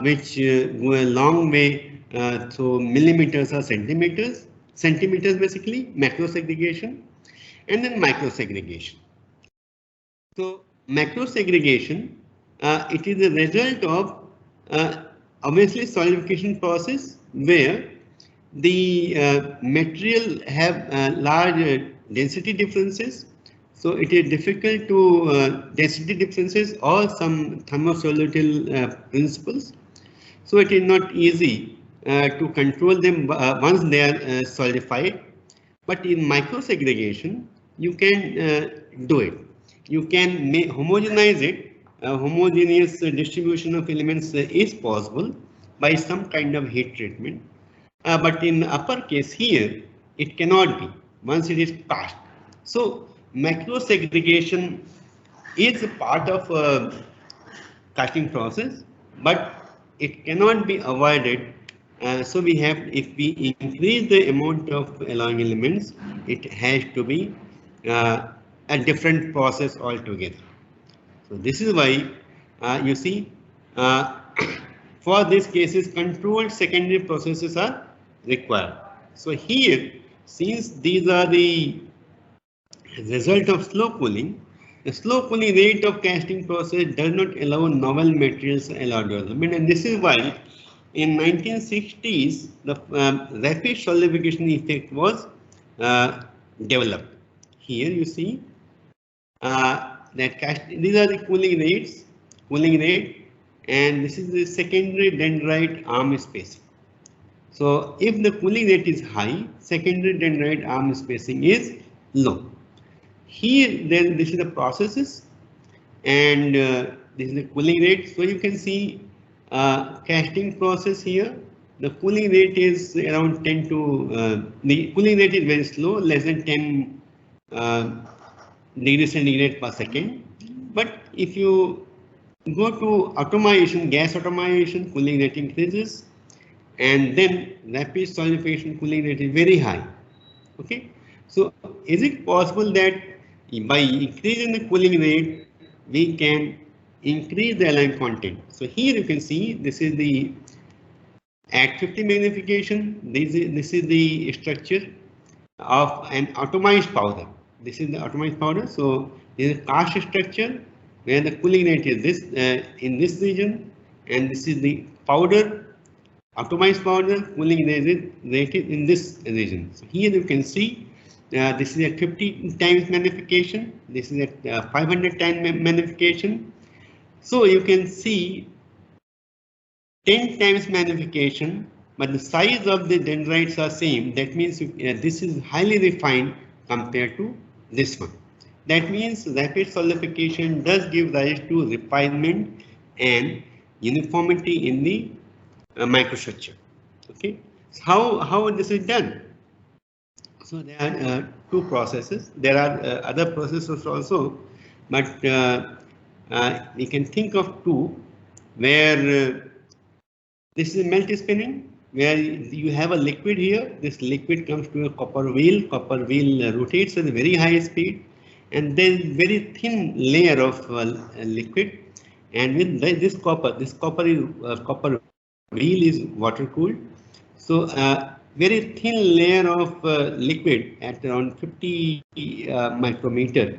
which go a long way to millimeters or centimeters basically, macro segregation, and then micro segregation. So macro segregation, it is a result of obviously solidification process where the material have large density differences. So it is difficult to density differences or some thermosoluble principles. So it is not easy to control them once they are solidified. But in micro segregation, you can do it. You can homogenize it. Homogeneous distribution of elements is possible by some kind of heat treatment. But in upper case here, it cannot be once it is passed. So macro segregation is a part of casting process, but it cannot be avoided. So we have, if we increase the amount of alloying elements, it has to be a different process altogether. So this is why you see for these cases controlled secondary processes are required. So here, since these are the result of slow cooling, the slow cooling rate of casting process does not allow novel materials allowed development, and this is why in 1960s the rapid solidification effect was developed. Here you see these are the cooling rate, and this is the secondary dendrite arm spacing. So if the cooling rate is high, secondary dendrite arm spacing is low. Here, then this is the processes, and this is the cooling rate. So you can see casting process here. The cooling rate is around 10 to the cooling rate is very slow, less than 10 degrees centigrade per second. But if you go to automation, gas automation, cooling rate increases, and then rapid solidification cooling rate is very high. Okay, so is it possible that by increasing the cooling rate we can increase the alloy content? So here you can see this is the at 50 magnification. This is the structure of an atomized powder. This is the atomized powder. So this is a cast structure where the cooling rate is this in this region, and this is the powder, atomized powder, cooling rate is in this region. So here you can see this is at 50 times magnification. This is at 500 times magnification. So you can see 10 times magnification, but the size of the dendrites are same. That means this is highly refined compared to this one. That means rapid solidification does give rise to refinement and uniformity in the microstructure. Okay, so how this is done? So there are two processes. There are other processes also, but we can think of two where this is melt spinning, where you have a liquid here. This liquid comes to a copper wheel. Copper wheel rotates at a very high speed, and there is very thin layer of liquid. And with this copper wheel is water cooled. So very thin layer of liquid at around 50 micrometer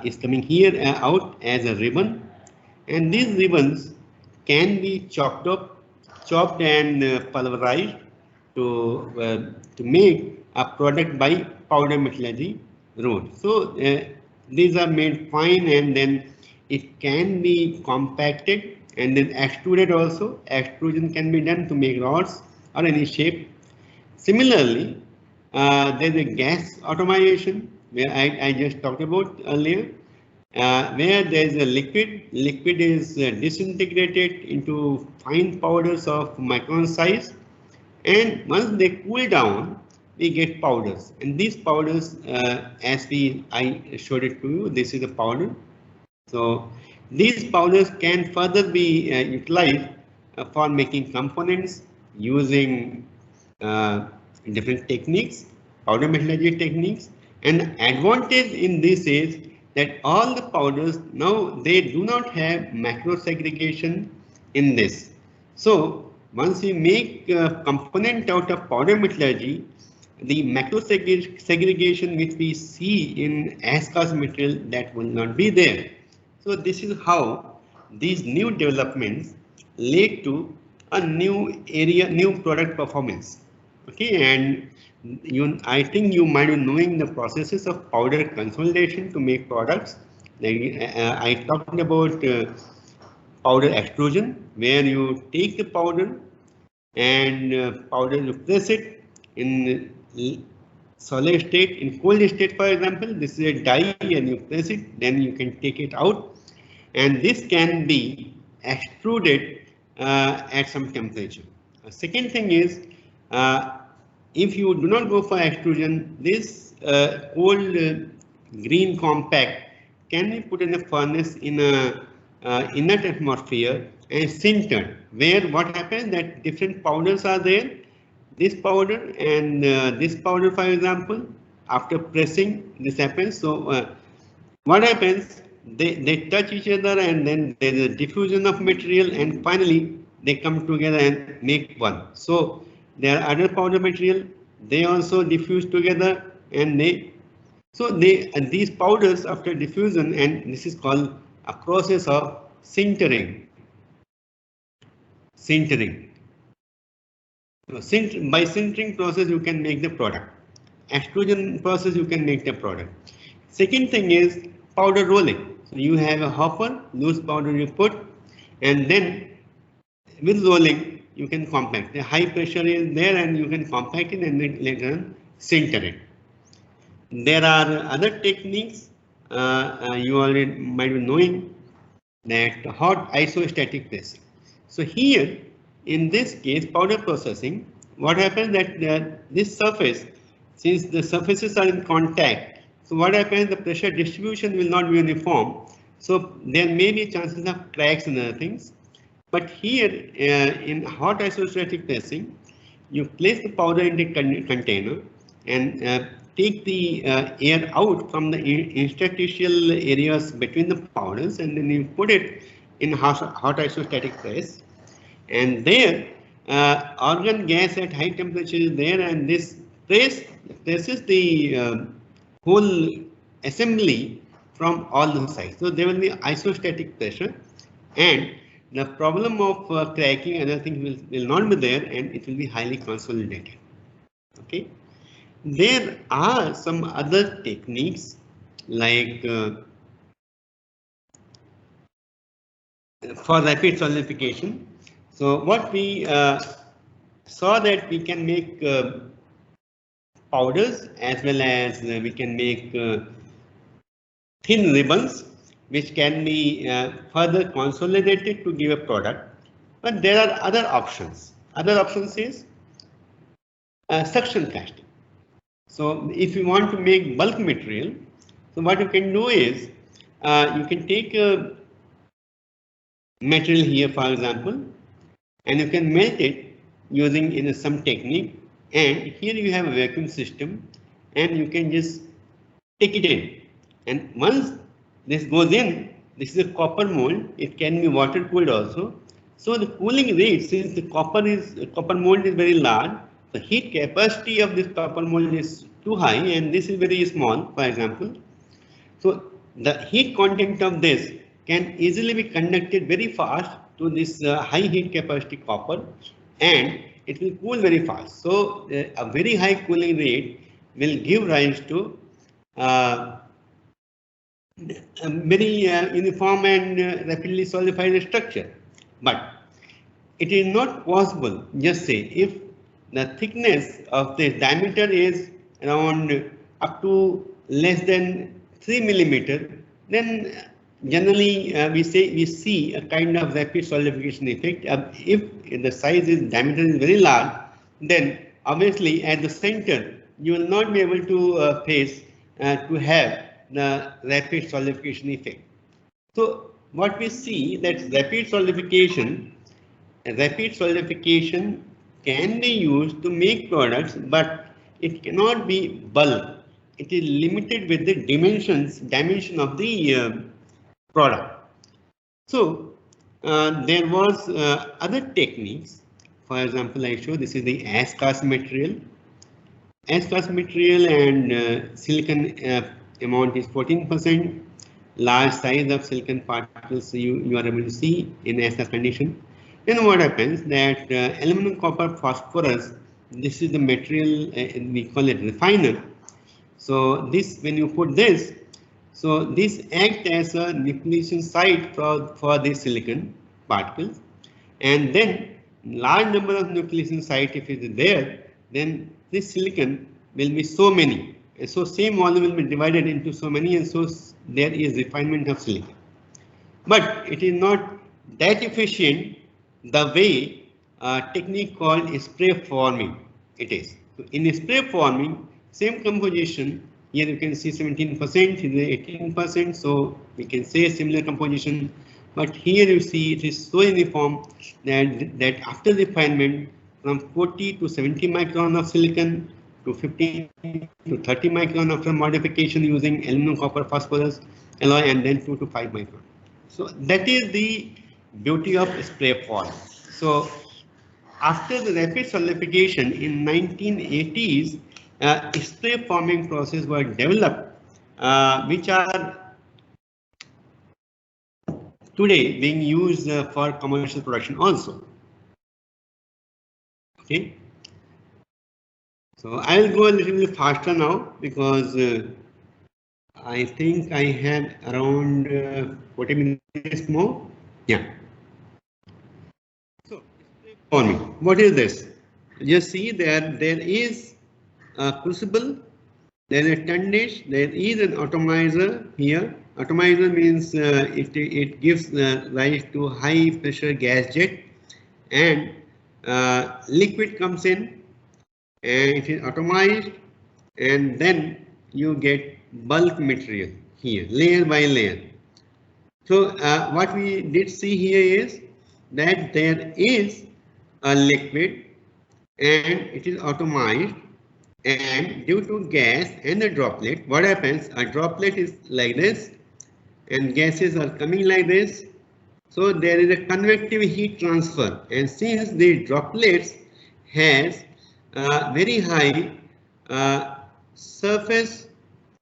is coming here out as a ribbon, and these ribbons can be chopped and pulverized to make a product by powder metallurgy route. So these are made fine, and then it can be compacted and then extruded also. Extrusion can be done to make rods or any shape. Similarly, there's a gas automation where I just talked about earlier, where there's a liquid is disintegrated into fine powders of micron size, and once they cool down we get powders, and these powders as I showed it to you, this is a powder. So these powders can further be utilized for making components using different techniques, powder metallurgy techniques. And advantage in this is that all the powders now they do not have macro segregation in this. So once we make a component out of powder metallurgy, the macro segregation which we see in as-cast material, that will not be there. So this is how these new developments lead to a new product performance. Okay, and I think you might be knowing the processes of powder consolidation to make products. I talked about powder extrusion, where you take the powder and you press it in solid state, in cold state, for example. This is a die, and you press it, then you can take it out, and this can be extruded at some temperature. The second thing is, if you do not go for extrusion, this cold green compact can be put in a furnace in a inert atmosphere and sintered, where what happens that different powders are there. This powder and this powder, for example, after pressing, this happens. So what happens? They touch each other, and then there is a diffusion of material, and finally they come together and make one. So there are other powder material, they also diffuse together, and these powders after diffusion, and this is called a process of sintering. Sintering. So by sintering process you can make the product. Extrusion process you can make the product. Second thing is powder rolling. So you have a hopper, loose powder you put, and then with rolling you can compact. The high pressure is there and you can compact it and then later on sinter it. There are other techniques you already might be knowing, that hot isostatic pressing. So here in this case powder processing, what happens that this surface, since the surfaces are in contact, so what happens, the pressure distribution will not be uniform, so there may be chances of cracks and other things. But here in hot isostatic pressing, you place the powder in the container and take the air out from the interstitial areas between the powders, and then you put it in hot isostatic press, and there argon gas at high temperature is there, and this presses the whole assembly from all the sides. So there will be isostatic pressure, and the problem of cracking and other things will not be there, and it will be highly consolidated. Okay. There are some other techniques like for rapid solidification. So what we saw that we can make powders as well as we can make thin ribbons which can be further consolidated to give a product. But there are other options. Other options is suction casting. So if you want to make bulk material, so what you can do is you can take a material here, for example, and you can melt it using some technique, and here you have a vacuum system and you can just take it in, and once this goes in, this is a copper mold, it can be water cooled also. So the cooling rate, since the copper mold is very large, the heat capacity of this copper mold is too high and this is very small, for example. So the heat content of this can easily be conducted very fast to this high heat capacity copper, and it will cool very fast. So a very high cooling rate will give rise to a very uniform and rapidly solidified structure. But it is not possible, just say, if the thickness of the diameter is around up to less than 3 millimeter, then generally we see a kind of rapid solidification effect. If the size is diameter is very large, then obviously at the center you will not be able to face to have the rapid solidification effect. So what we see that rapid solidification can be used to make products, but it cannot be bulk. It is limited with the dimension of the product. So there was other techniques. For example, I show this is the as cast material. As cast material and silicon amount is 14%. Large size of silicon particles you are able to see in as cast condition. Then what happens that aluminum copper phosphorus, this is the material we call it refiner. So this, when you put this, so this acts as a nucleation site for the silicon particles, and then large number of nucleation site if it is there, then this silicon will be so many, and so same volume will be divided into so many, and so there is refinement of silicon. But it is not that efficient the way technique called spray forming it is. So in spray forming, same composition, here you can see 17%, here 18%, so we can say similar composition, but here you see it is so uniform that after refinement from 40 to 70 micron of silicon to 15 to 30 micron after modification using aluminum copper phosphorus alloy, and then 2 to 5 micron. So that is the beauty of spray form. So after the rapid solidification in 1980s, spray forming process were developed, which are today being used for commercial production also. Okay. So I will go a little bit faster now because I think I have around 40 minutes more. Yeah. So forming. What is this? You see there is a crucible, there is a turn dish, there is an atomizer here. Atomizer means it gives rise to high pressure gas jet, and liquid comes in and it is atomized, and then you get bulk material here, layer by layer. So what we did see here is that there is a liquid and it is atomized, and due to gas and a droplet, what happens? A droplet is like this and gases are coming like this. So there is a convective heat transfer, and since the droplets has very high surface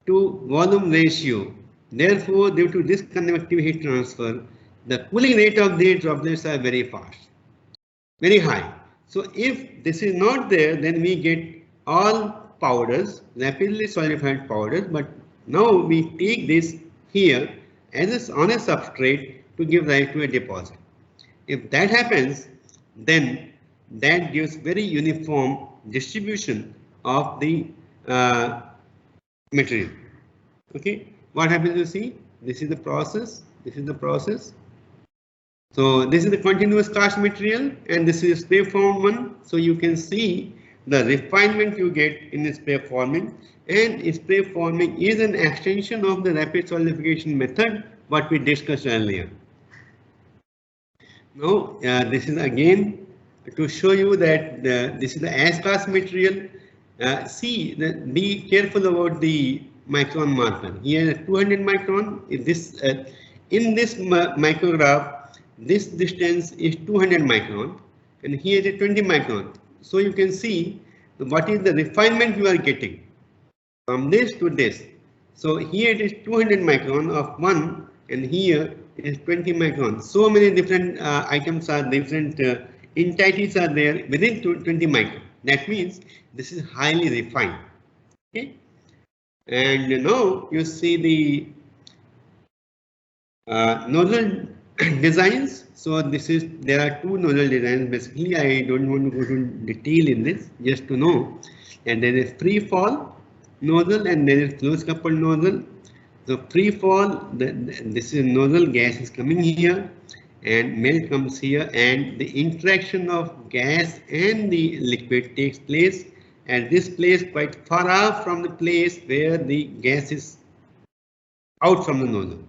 to volume ratio, therefore due to this convective heat transfer, the cooling rate of the droplets are very fast, very high. So if this is not there, then we get all powders, rapidly solidified powders, but now we take this here as on a substrate to give rise to a deposit. If that happens, then that gives very uniform distribution of the material. Okay, what happens? You see, this is the process. This is the process. So this is the continuous cast material, and this is spray form one. So you can see the refinement you get in spray forming, and spray forming is an extension of the rapid solidification method what we discussed earlier. Now this is again to show you that this is the as cast material. Be careful about the micron marker. Here 200 micron. In this micrograph, this distance is 200 micron, and here is 20 micron. So you can see what is the refinement you are getting from this to this. So here it is 200 micron of one, and here it is 20 micron. So many different items are different entities are there within 20 micron. That means this is highly refined. Okay, and now you see the nozzle designs. So there are two nozzle designs. Basically, I don't want to go to detail in this, just to know. And there is free fall nozzle and there is close coupled nozzle. So free fall, this is nozzle, gas is coming here and melt comes here, and the interaction of gas and the liquid takes place at this place quite far off from the place where the gas is out from the nozzle.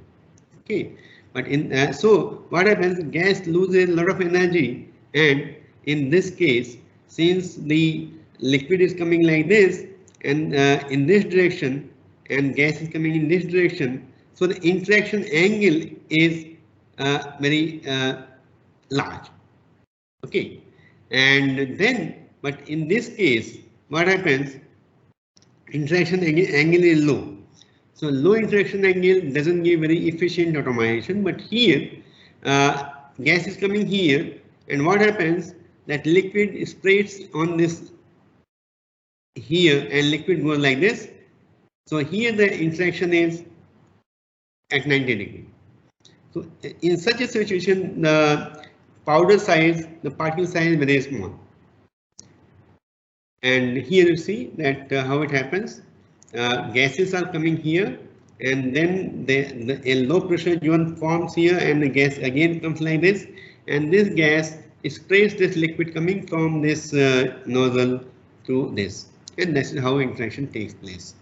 Okay. But so what happens? Gas loses a lot of energy, and in this case, since the liquid is coming like this and in this direction, and gas is coming in this direction, so the interaction angle is very large. Okay, and then but in this case, what happens? Interaction angle is low. So low interaction angle doesn't give very efficient automation, but here gas is coming here, and what happens? That liquid sprays on this here, and liquid goes like this. So here the interaction is at 90 degrees. So in such a situation, the powder size, the particle size is very small. And here you see that how it happens. Gases are coming here, and then a low pressure zone forms here, and the gas again comes like this, and this gas sprays this liquid coming from this nozzle to this, and this is how interaction takes place.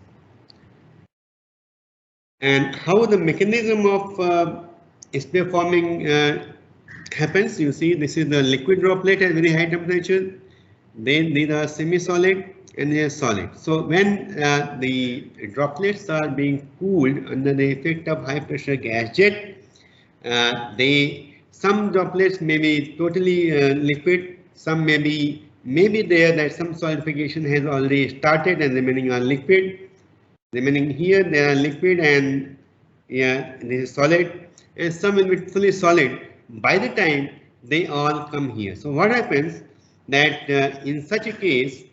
And how the mechanism of spray forming happens, you see this is the liquid droplet at very high temperature, then these are semi-solid, and they are solid. So when the droplets are being cooled under the effect of high pressure gas jet, some droplets may be totally liquid, some maybe there that some solidification has already started and remaining are liquid. Remaining here there are liquid and yeah, this is solid, and some will be fully solid by the time they all come here. So what happens that in such a case,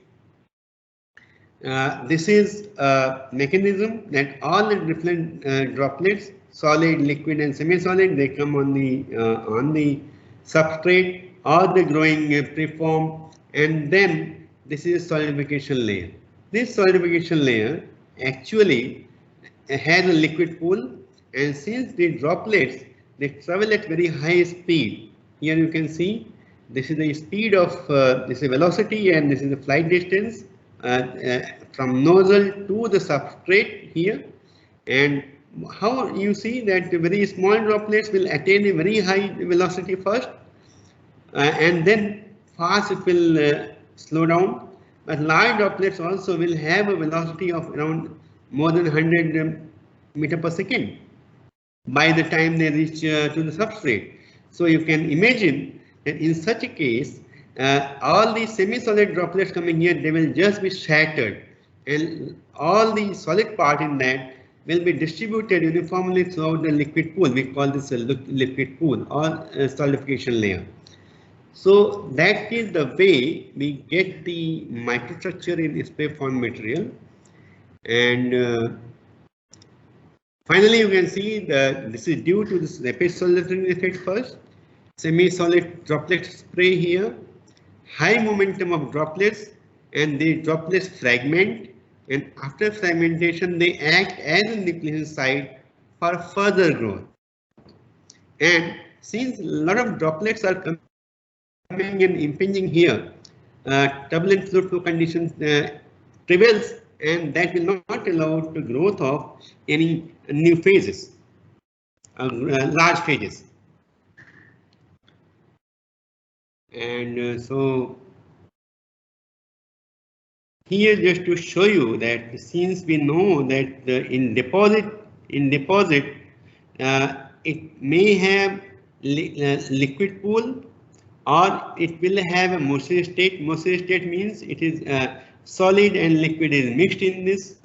this is a mechanism that all the different droplets, solid, liquid, and semi-solid, they come on the substrate or the growing preform, and then this is solidification layer. This solidification layer actually has a liquid pool, and since the droplets they travel at very high speed, here you can see this is the speed of this is velocity and this is the flight distance from nozzle to the substrate here, and how you see that the very small droplets will attain a very high velocity first and then fast it will slow down, but large droplets also will have a velocity of around more than 100 meter per second by the time they reach to the substrate. So you can imagine that in such a case, all the semi-solid droplets coming here, they will just be shattered, and all the solid part in that will be distributed uniformly throughout the liquid pool. We call this a liquid pool or solidification layer. So that is the way we get the microstructure in spray form material. And finally, you can see that this is due to this rapid solidifying effect first. Semi-solid droplet spray here, high momentum of droplets, and the droplets fragment, and after fragmentation they act as a nucleation site for further growth. And since a lot of droplets are coming and impinging here, turbulent fluid flow conditions prevails, and that will not allow the growth of any new phases, large phases. And so here just to show you that since we know that in deposit it may have liquid pool or it will have a Mosher state. Mosher state means it is solid and liquid is mixed in this.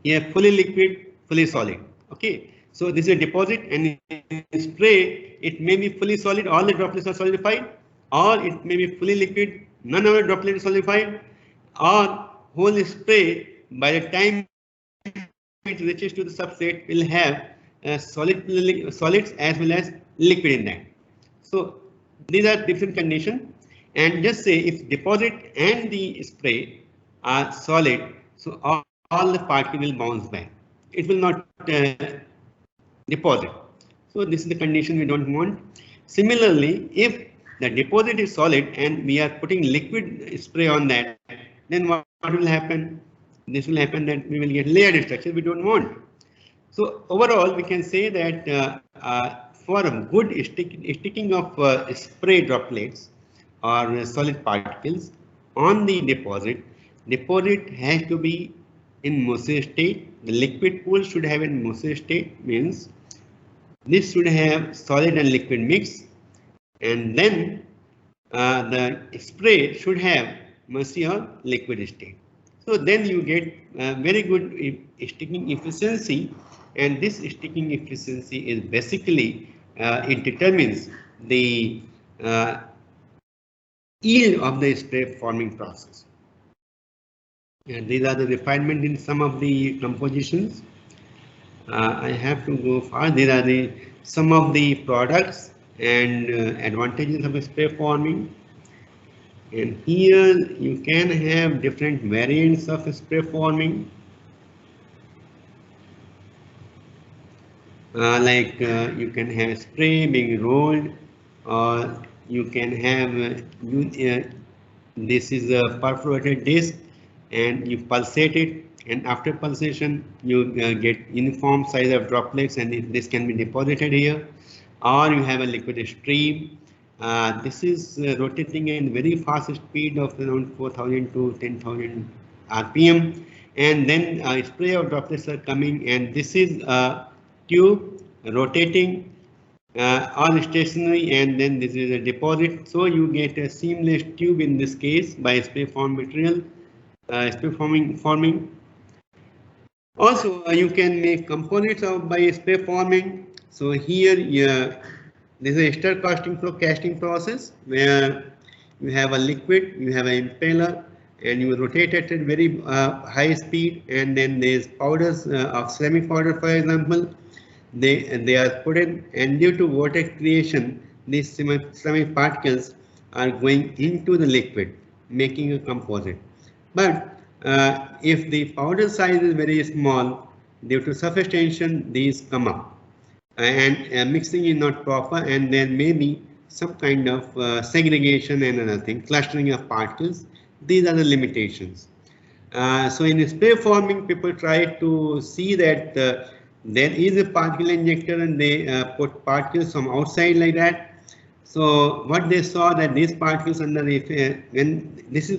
Here fully liquid, fully solid. Okay, so this is a deposit, and in spray it may be fully solid, all the droplets are solidified, or it may be fully liquid, none of the droplets is solidified, or whole spray by the time it reaches to the substrate will have solids as well as liquid in that. So these are different conditions, and just say if deposit and the spray are solid, so all the particle will bounce back. It will not deposit. So this is the condition we don't want. Similarly, if the deposit is solid and we are putting liquid spray on that, then what will happen? This will happen that we will get layered structure we don't want. So overall, we can say that for a good sticking of spray droplets or solid particles on the deposit has to be in Mosher state. The liquid pool should have in Mosher state, means this should have solid and liquid mix, and then the spray should have Mosher or liquid state. So then you get very good sticking efficiency, and this sticking efficiency is basically it determines the yield of the spray forming process. And these are the refinement in some of the compositions. I have to go far. These are some of the products and advantages of spray forming. And here you can have different variants of spray forming. Like you can have spray being rolled, or you can have this is a perforated disc and you pulsate it, and after pulsation you get uniform size of droplets, and this can be deposited here, or you have a liquid stream. This is rotating in very fast speed of around 4,000 to 10,000 RPM, and then a spray of droplets are coming, and this is a tube rotating all stationary, and then this is a deposit. So you get a seamless tube in this case by spray form material, spray forming. Also, you can make composites by spray forming. So here, this is a stir casting process where you have a liquid, you have an impeller, and you rotate it at very high speed, and then there's powders of ceramic powder, for example. They are put in, and due to vortex creation, these ceramic particles are going into the liquid, making a composite. But if the powder size is very small, due to surface tension, these come up, and mixing is not proper, and there may be some kind of segregation and another thing, clustering of particles. These are the limitations. So in spray forming, people try to see that there is a particle injector, and they put particles from outside like that. So what they saw that these particles under the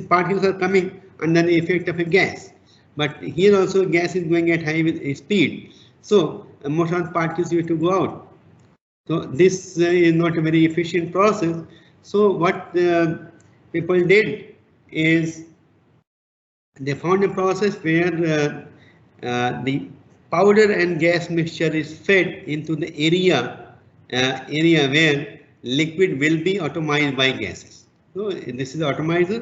particles are coming under the effect of a gas, but here also gas is going at high speed. So most of the particles need to go out. So this is not a very efficient process. So what people did is they found a process where the powder and gas mixture is fed into the area where liquid will be atomized by gases. So this is the atomizer.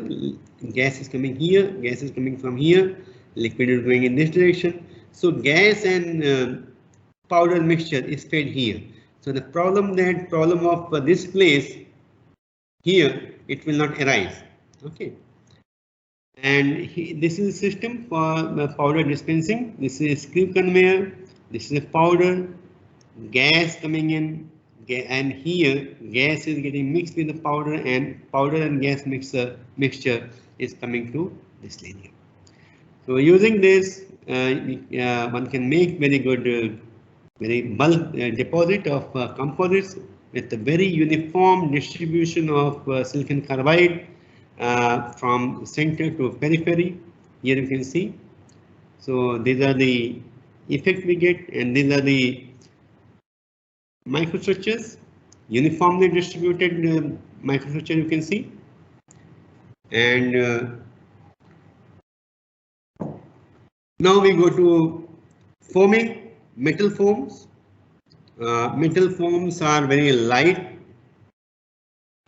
Gas is coming here, gas is coming from here, liquid is going in this direction. So gas and powder mixture is fed here. So the problem of this place here, it will not arise. Okay. And this is a system for powder dispensing. This is screw conveyor. This is a powder, gas coming in, and here gas is getting mixed with the powder, and powder and gas mixture is coming to this linear. So using this, one can make very good, very bulk deposit of composites with a very uniform distribution of silicon carbide from center to periphery. Here you can see. So these are the effect we get, and these are the microstructures, uniformly distributed microstructure you can see. And now we go to foaming. Metal foams. Metal foams are very light,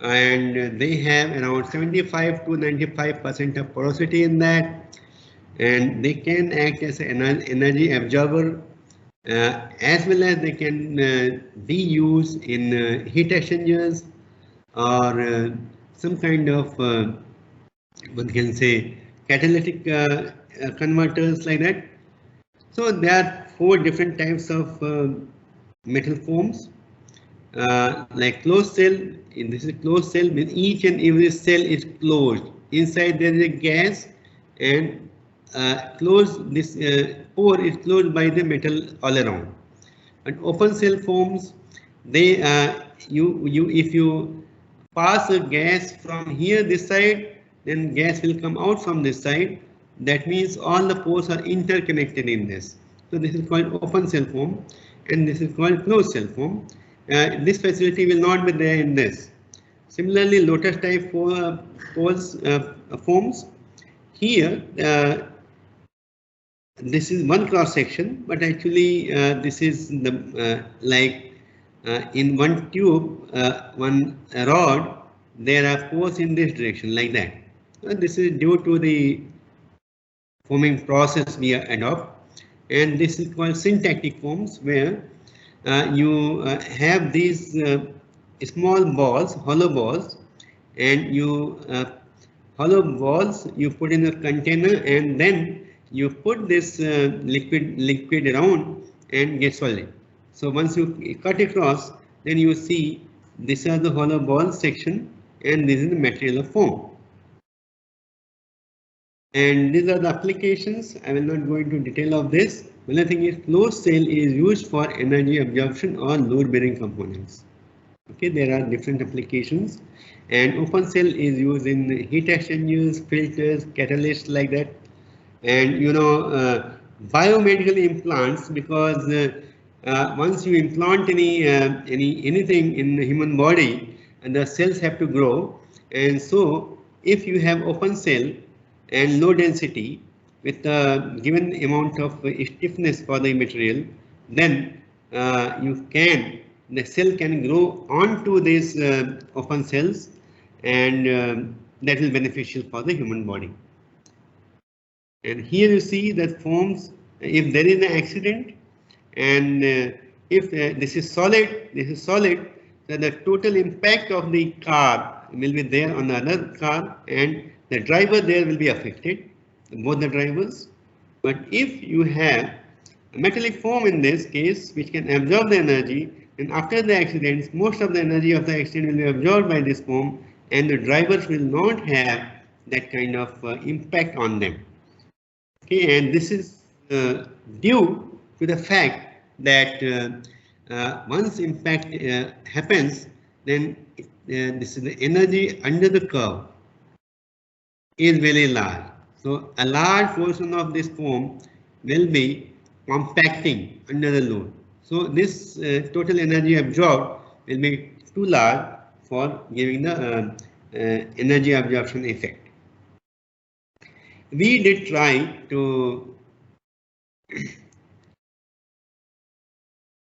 and they have around 75 to 95% of porosity in that, and they can act as an energy absorber, as well as they can be used in heat exchangers or some kind of one can say catalytic converters like that. So there are 4 different types of metal foams. Like closed cell, this is closed cell, with each and every cell is closed. Inside there is a gas, and this pore is closed by the metal all around. And open cell foams, they if you pass a gas from here this side, then gas will come out from this side. That means all the pores are interconnected in this. So this is called open cell foam, and this is called closed cell foam. This facility will not be there in this. Similarly, lotus type foams. Here, this is one cross section, but actually this is the in one tube, one rod, there are pores in this direction like that. This is due to the foaming process we adopt, and this is called syntactic foams, where you have these small balls, hollow balls, and you hollow balls you put in a container, and then you put this liquid around and get solid. So once you cut across, then you see these are the hollow ball section, and this is the material of foam. And these are the applications. I will not go into detail of this. Another thing is closed cell is used for energy absorption or load bearing components. Okay, there are different applications, and open cell is used in heat exchangers, filters, catalysts like that. And biomedical implants, because once you implant anything in the human body, and the cells have to grow, and so if you have open cell and low density with a given amount of stiffness for the material, then the cell can grow onto these open cells, and that is beneficial for the human body. And here you see that forms, if there is an accident, and if this is solid, then the total impact of the car will be there on the other car, and the driver there will be affected, both the drivers. But if you have a metallic foam in this case, which can absorb the energy, and after the accidents, most of the energy of the accident will be absorbed by this foam, and the drivers will not have that kind of impact on them. Okay, and this is due to the fact that once impact happens, then this is the energy under the curve is very large. So a large portion of this foam will be compacting under the load. So this total energy absorbed will be too large for giving the energy absorption effect. We did try to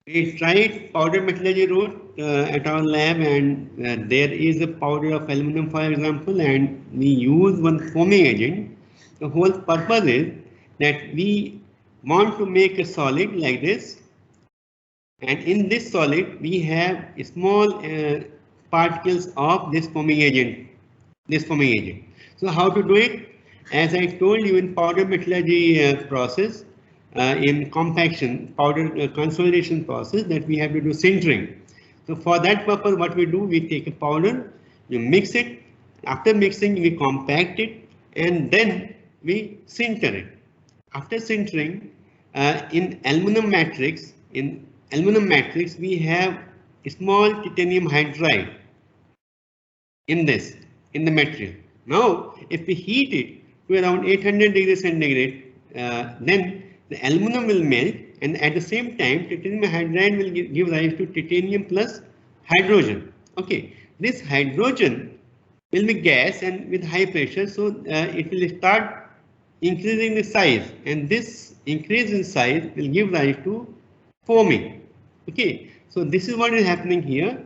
we tried powder metallurgy route at our lab, and there is a powder of aluminum, for example, and we use one foaming agent. The whole purpose is that we want to make a solid like this, and in this solid we have small particles of this foaming agent. So how to do it? As I told you, in powder metallurgy process, in compaction, powder consolidation process, that we have to do sintering. So for that purpose, what we do, we take a powder, you mix it. After mixing, we compact it, and then we sinter it. After sintering, in aluminum matrix, we have small titanium hydride in the material. Now, if we heat it to around 800 degrees centigrade, then the aluminum will melt, and at the same time, titanium hydride will give rise to titanium plus hydrogen. Okay, this hydrogen will be gas and with high pressure, so it will start increasing the size, and this increase in size will give rise to foaming. Okay, so this is what is happening here,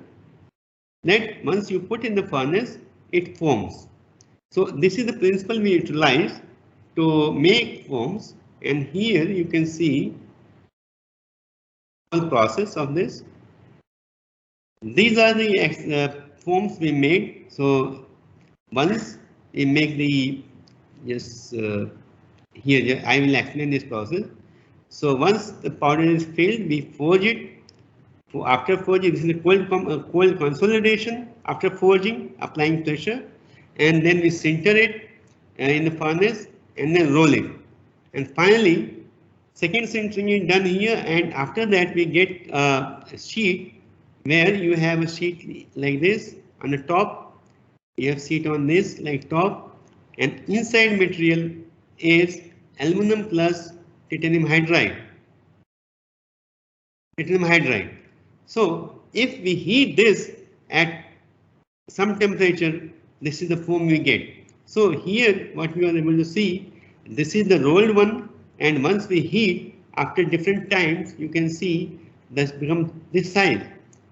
that once you put in the furnace, it foams. So this is the principle we utilize to make foams, and here you can see the process of this. These are the foams we made. So once we make the here I will explain this process. So once the powder is filled, we forge it. After forging, this is a cold consolidation. After forging, applying pressure, and then we sinter it in the furnace, and then roll it. And finally, second sintering is done here, and after that we get a sheet where you have a sheet like this on the top. You have sheet on this like top, and inside material is aluminum plus titanium hydride. So if we heat this at some temperature, this is the foam we get. So here what we are able to see, this is the rolled one, and once we heat after different times, you can see this becomes this size,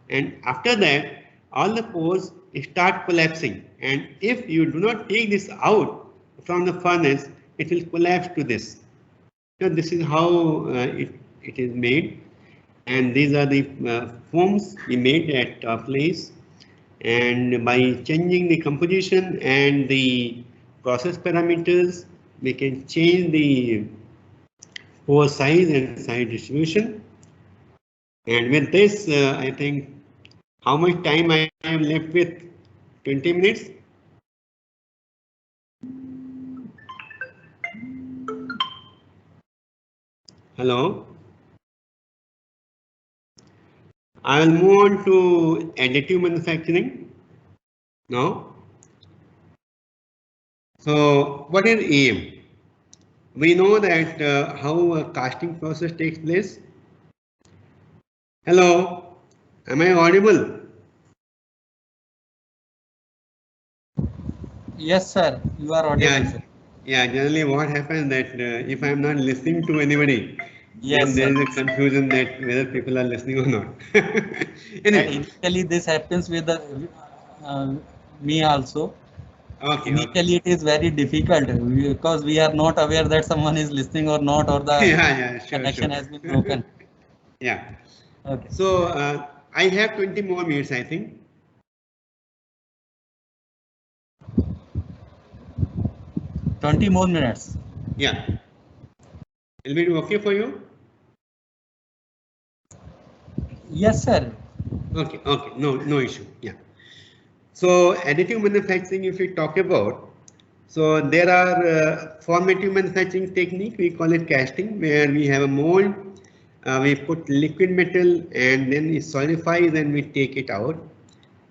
and after that all the pores start collapsing, and if you do not take this out from the furnace, it will collapse to this. So this is how it is made, and these are the foams we made at our place. And by changing the composition and the process parameters, we can change the pore size and size distribution. And with this, I think, how much time I am left with? 20 minutes. Hello. I will move on to additive manufacturing now. So what is AM? We know that how a casting process takes place. Hello, am I audible? Yes, sir. You are audible, Yeah, sir. yeah. Generally, what happens that if I'm not listening to anybody, then Yes, there sir. is a confusion that whether people are listening or not. Anyway, Initially, this happens with the uh, me also. okay, okay. Initially, it is very difficult because we are not aware that someone is listening or not, or the Yeah, yeah, sure, sure. connection has been broken. Yeah. Okay. So I have 20 more minutes, I think. 20 more minutes. Yeah. Will it be okay for you? Yes, sir. Okay, okay. No, no issue. Yeah. So additive manufacturing, if we talk about, so there are formative manufacturing technique, we call it casting, where we have a mold, we put liquid metal and then it solidifies and we take it out.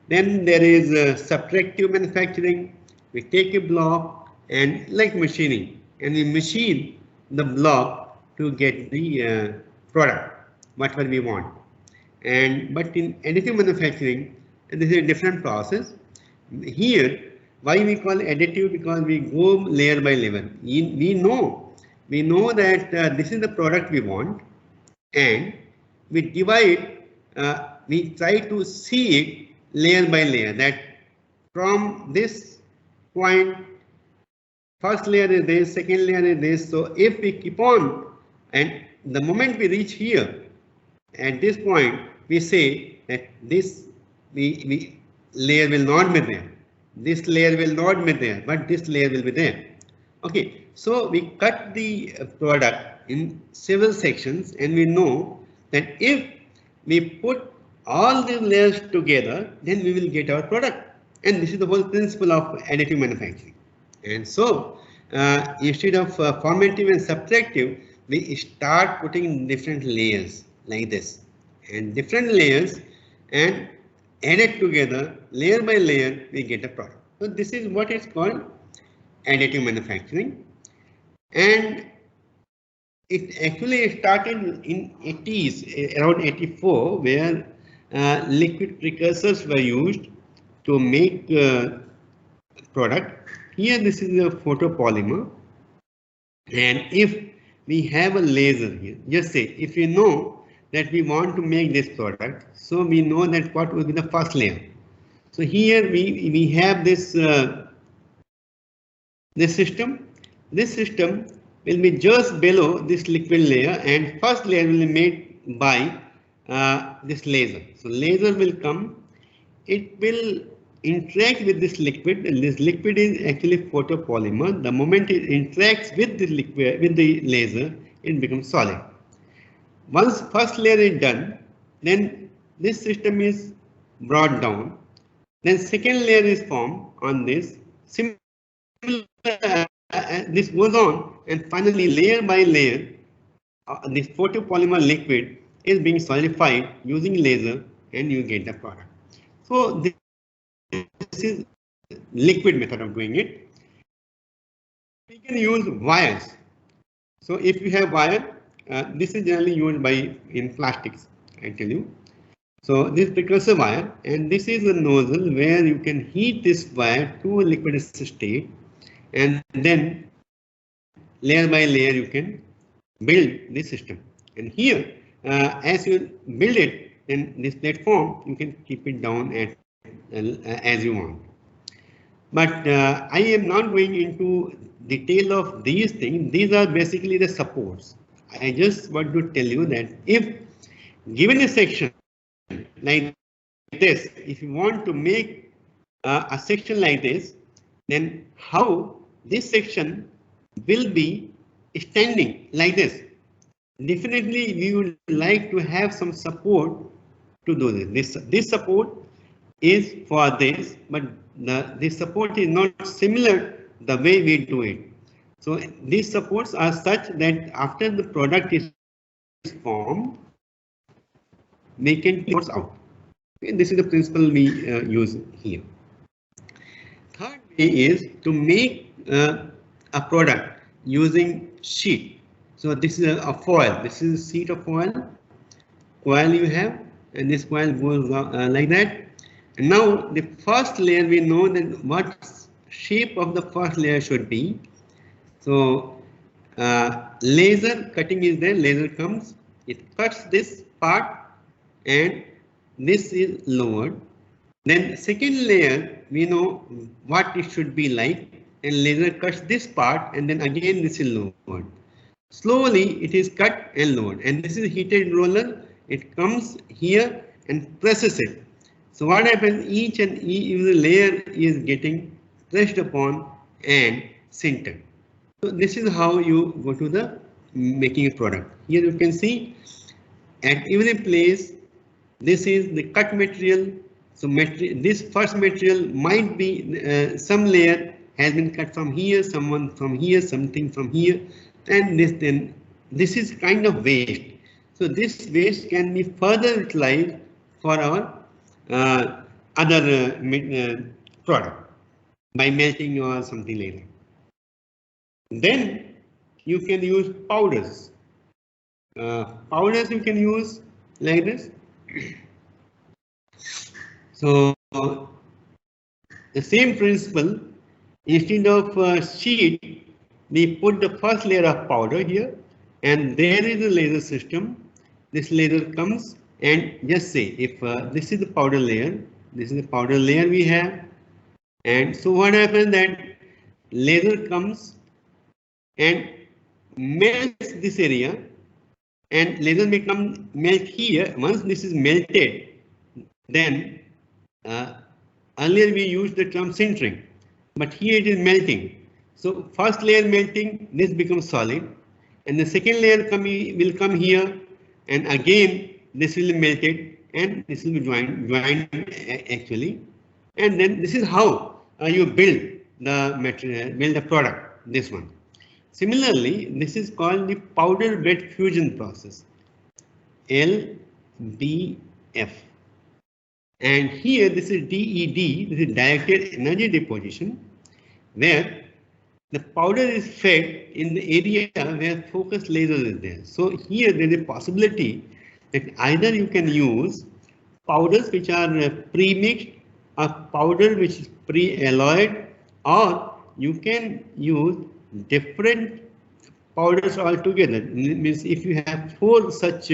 Then there is subtractive manufacturing, we take a block and like machining and we machine the block to get the product, whatever we want. And but in additive manufacturing, and this is a different process. Here, why we call additive? Because we go layer by layer. We know that this is the product we want, and we divide. We try to see it layer by layer. That from this point, first layer is this, second layer is this. So if we keep on, and the moment we reach here, at this point, we say that this we layer will not be there. This layer will not be there, but this layer will be there. Okay, so we cut the product in several sections, and we know that if we put all the layers together, then we will get our product. And this is the whole principle of additive manufacturing. And so, instead of formative and subtractive, we start putting different layers like this, and different layers, and added together, layer by layer, we get a product. So this is what is called additive manufacturing, and it actually started in 80s, around 84, where liquid precursors were used to make product. Here, this is a photopolymer, and if we have a laser here, just say if we know that we want to make this product, so we know that what will be the first layer. So here we have this this system. This system will be just below this liquid layer, and first layer will be made by this laser. So laser will come, it will interact with this liquid, and this liquid is actually photopolymer. The moment it interacts with the liquid, with the laser, it becomes solid. Once first layer is done, then this system is brought down. Then second layer is formed on this. Similar, this goes on, and finally layer by layer, this photopolymer liquid is being solidified using laser, and you get the product. So this is liquid method of doing it. We can use wires. So if you have wire, this is generally used by in plastics, I tell you. So this precursor wire, and this is a nozzle where you can heat this wire to a liquid state, and then layer by layer you can build this system. And here, as you build it in this platform, you can keep it down at as you want. But I am not going into detail of these things. These are basically the supports. I just want to tell you that if given a section like this, if you want to make a section like this, then how this section will be standing like this. Definitely, we would like to have some support to do this. This support is for this, but this support is not similar the way we do it. So these supports are such that after the product is formed, we can take supports out. Okay, this is the principle we use here. Third way is to make a product using sheet. So this is a foil. This is a sheet of foil. coil you have, and this coil goes like that. And now the first layer, we know that what shape of the first layer should be. So laser cutting is there, laser comes, it cuts this part and this is lowered. Then second layer, we know what it should be like, and laser cuts this part and then again this is lowered. Slowly it is cut and lowered, and this is heated roller. It comes here and presses it. So what happens, each and every layer is getting pressed upon and sintered. So this is how you go to the making a product. Here you can see at every place, this is the cut material. So this first material might be some layer has been cut from here, someone from here, something from here, and this is kind of waste. So this waste can be further utilized for our other product by melting or something like that. Then you can use powders. Powders you can use like this. So the same principle, instead of sheet, we put the first layer of powder here, and there is a laser system. This laser comes and just say if this is the powder layer, this is the powder layer we have, and so what happens that laser comes and melts this area, and laser may come melt here. Once this is melted, then earlier we used the term sintering, but here it is melting. So first layer melting, this becomes solid, and the second layer will come here, and again this will be melted, and this will be joined actually, and then this is how you build the material, build the product. This one. Similarly, this is called the powder bed fusion process, LBF. And here this is DED, this is directed energy deposition, where the powder is fed in the area where focused laser is there. So here there is a possibility that either you can use powders which are pre-mixed, or powder which is pre-alloyed, or you can use different powders altogether. It means if you have 4 such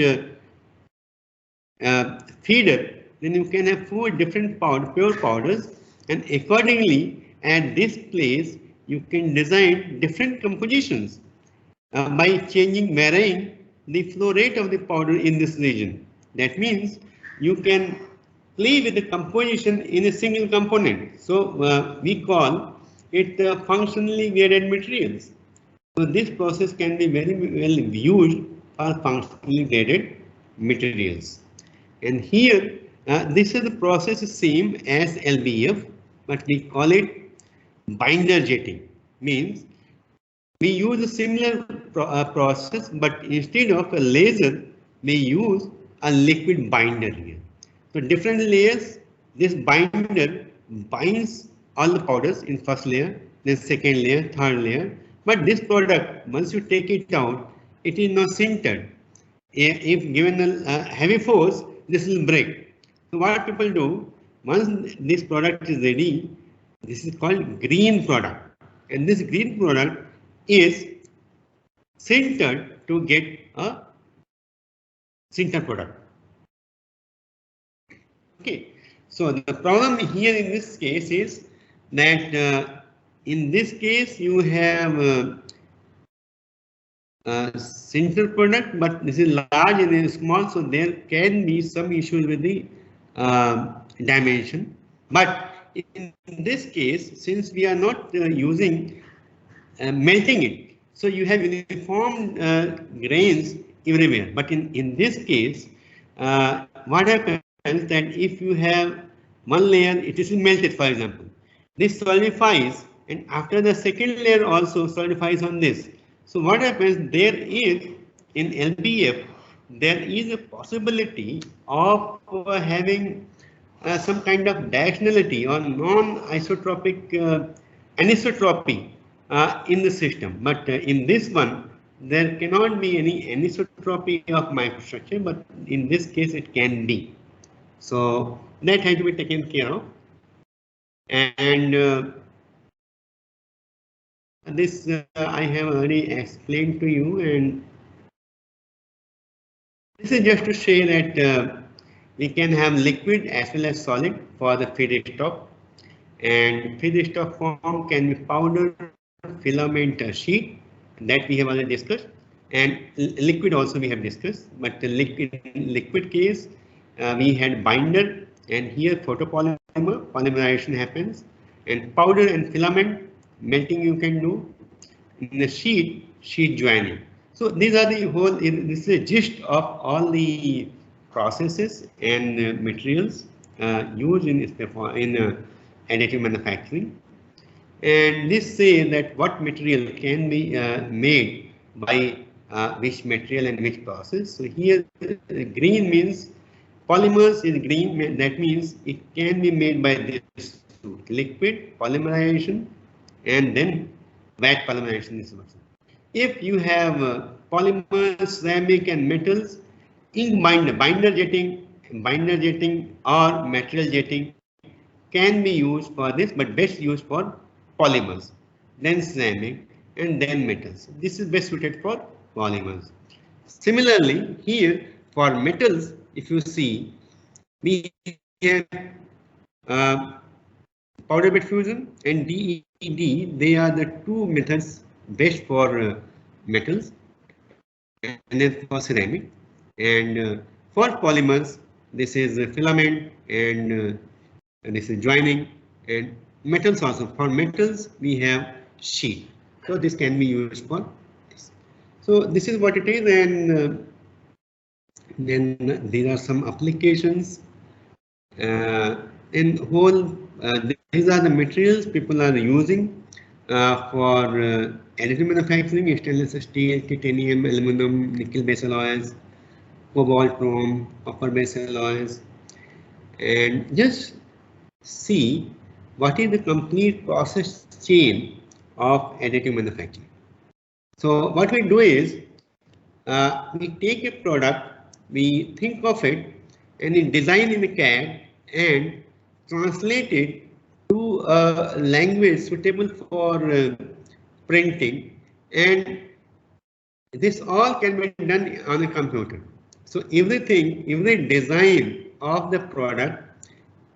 feeder, then you can have 4 different pure powders, and accordingly at this place you can design different compositions by varying the flow rate of the powder in this region. That means you can play with the composition in a single component. So we call it functionally graded materials. So this process can be very well used for functionally graded materials. And here this is the process same as LBF, but we call it binder jetting. Means we use a similar process, but instead of a laser, we use a liquid binder here. So different layers, this binder binds all the powders in first layer, then second layer, third layer. But this product, once you take it out, it is not sintered. If given a heavy force, this will break. So what people do, once this product is ready, this is called green product, and this green product is sintered to get a sintered product. Okay, so the problem here in this case is that in this case you have sintered product, but this is large and this is small, so there can be some issues with the dimension. But in this case, since we are not using melting it, so you have uniform grains everywhere. But in this case, what happens that if you have one layer, it is melted, for example, this solidifies, and after the second layer also solidifies on this. So what happens, there is in LBF, there is a possibility of having some kind of diagonality or non-isotropic anisotropy in the system. But in this one, there cannot be any anisotropy of microstructure, but in this case it can be. So that has to be taken care of. And this I have already explained to you, and this is just to say that we can have liquid as well as solid for the feedstock, and feedstock form can be powder, filament, sheet that we have already discussed, and liquid also we have discussed. But the liquid case we had binder, and here photopolymer polymerization happens, and powder and filament melting you can do. In the sheet joining. So these are the whole, this is a gist of all the processes and materials used in additive manufacturing. And this say that what material can be made by which material and which process. So here green means polymers is green, that means it can be made by this liquid polymerization and then wet polymerization is also. If you have polymers, ceramic and metals, ink binder jetting or material jetting can be used for this, but best used for polymers, then ceramic and then metals. This is best suited for polymers. Similarly, here for metals, if you see, we have powder bed fusion and DED, they are the two methods best for metals and then for ceramic. And for polymers, this is filament and this is joining, and metals also. For metals, we have sheet. So this can be used for this. So this is what it is, and then there are some applications. In whole, these are the materials people are using for additive manufacturing: stainless steel, titanium, aluminum, nickel base alloys, cobalt, chrome, copper base alloys. And just see what is the complete process chain of additive manufacturing. So what we do is we take a product, we think of it, and we design in the CAD and translate it to a language suitable for printing, and this all can be done on a computer. So every design of the product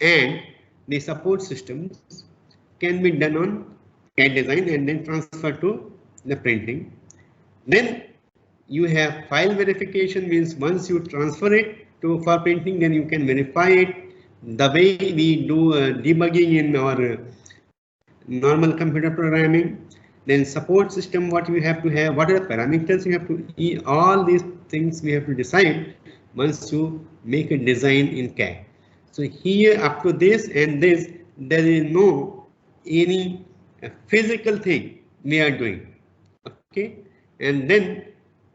and the support systems can be done on CAD design and then transfer to the printing. Then you have file verification, means once you transfer it to for printing, then you can verify it the way we do debugging in our normal computer programming. Then support system, what you have to have, what are the parameters you have to, all these things we have to decide once you make a design in CAD. So here up to this and this, there is no any physical thing we are doing. Okay, and then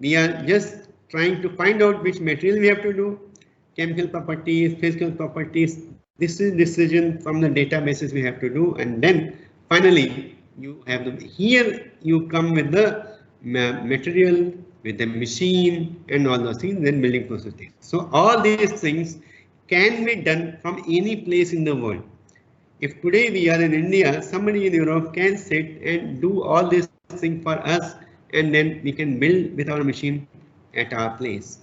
we are just trying to find out which material we have to do, chemical properties, physical properties. This is decision from the databases we have to do, and then finally you have the, here you come with the material, with the machine and all those things, then building process things. So all these things can be done from any place in the world. If today we are in India, somebody in Europe can sit and do all these things for us, and then we can build with our machine at our place.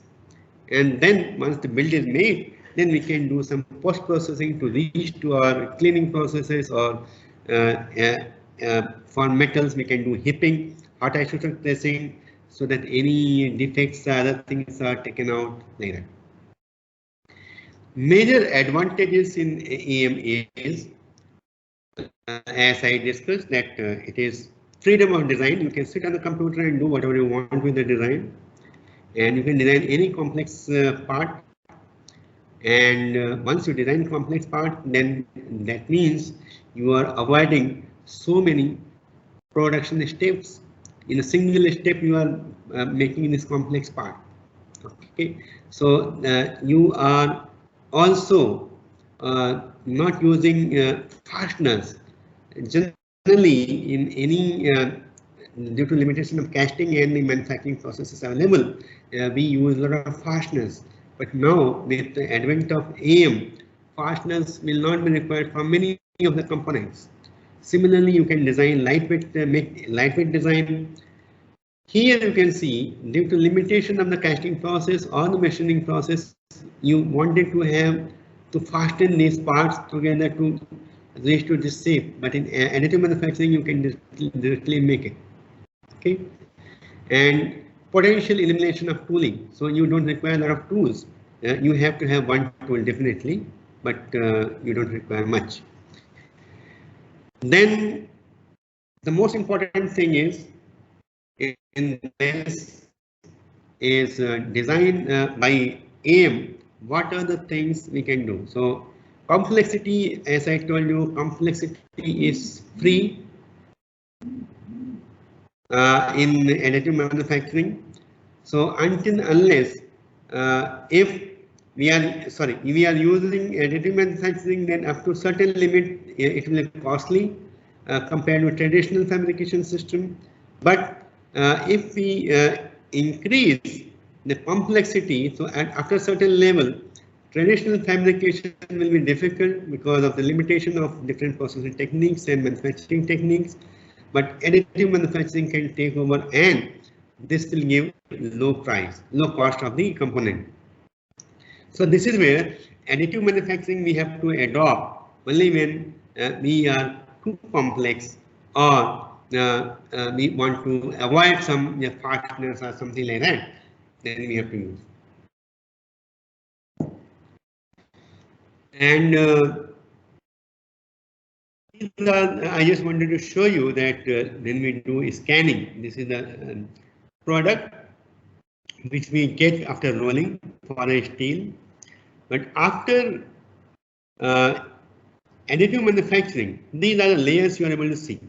And then once the build is made, then we can do some post-processing to reach to our cleaning processes, or for metals we can do hipping, hot isotope pressing, so that any defects, other things are taken out like that. Major advantages in AM is, as I discussed, that it is freedom of design. You can sit on the computer and do whatever you want with the design, and you can design any complex part. And once you design complex part, then that means you are avoiding so many production steps. In a single step, you are making this complex part. Okay, so you are also not using fasteners. Generally, in any due to limitation of casting and the manufacturing processes available, we use a lot of fasteners. But now with the advent of AM, fasteners will not be required for many of the components. Similarly, you can design lightweight, make lightweight design. Here you can see, due to limitation of the casting process or the machining process, you wanted to have to fasten these parts together to reach to this shape. But in additive manufacturing, you can directly make it. Okay, and potential elimination of tooling. So you don't require a lot of tools. You have to have one tool definitely, but you don't require much. Then the most important thing is in this is design by AM. What are the things we can do? So complexity, as I told you, complexity is free in additive manufacturing. So until unless if we are using additive manufacturing, then up to certain limit it will be costly compared to traditional fabrication system. But if we increase the complexity, so after certain level, traditional fabrication will be difficult because of the limitation of different processing techniques and manufacturing techniques. But additive manufacturing can take over, and this will give low cost of the component. So this is where additive manufacturing we have to adopt only when we are too complex, or we want to avoid some fasteners or something like that. Then we have to use. And I just wanted to show you that when we do scanning, this is the product which we get after rolling for a steel. But after additive manufacturing, these are the layers you are able to see.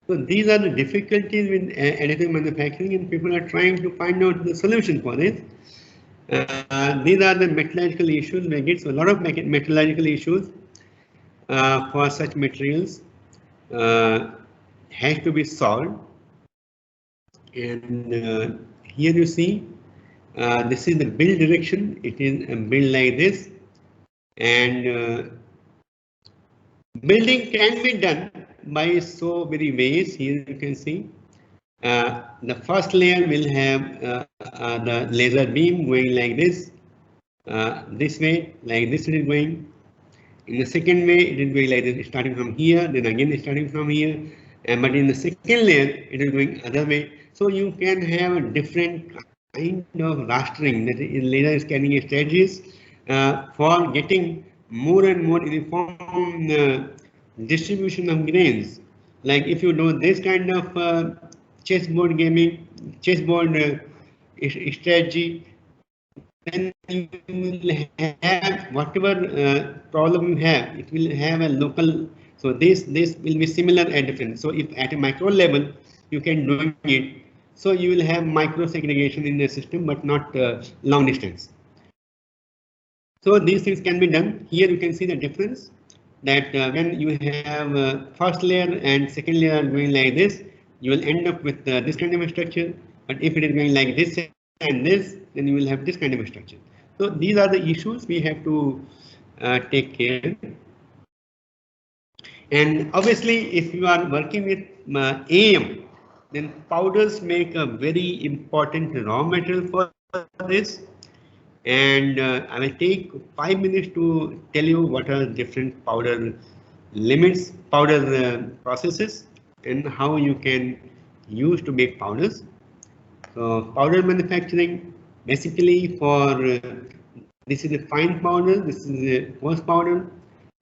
So these are the difficulties with additive manufacturing, and people are trying to find out the solution for this. These are the metallurgical issues. We get so a lot of metallurgical issues for such materials has to be solved. And here you see this is the build direction. It is built like this, and building can be done by so many ways. Here you can see the first layer will have the laser beam going like this way, like this it is going. In the second way, it is going like this, starting from here, then again starting from here. But in the second layer, it is going other way. So you can have a different kind of rastering, that is laser scanning strategies for getting more and more uniform distribution of grains. Like if you do this kind of chessboard gaming, chessboard strategy, then you will have whatever problem you have, it will have a local. So this will be similar and different. So if at a micro level you can do it, so you will have micro segregation in the system, but not long distance. So these things can be done. Here you can see the difference, that when you have first layer and second layer going like this, you will end up with this kind of a structure. But if it is going like this and this, then you will have this kind of a structure. So these are the issues we have to take care. And obviously, if you are working with AM, then powders make a very important raw material for this. And I will take 5 minutes to tell you what are different powder limits, powder processes, and how you can use to make powders. So powder manufacturing, basically for this is a fine powder, this is a coarse powder.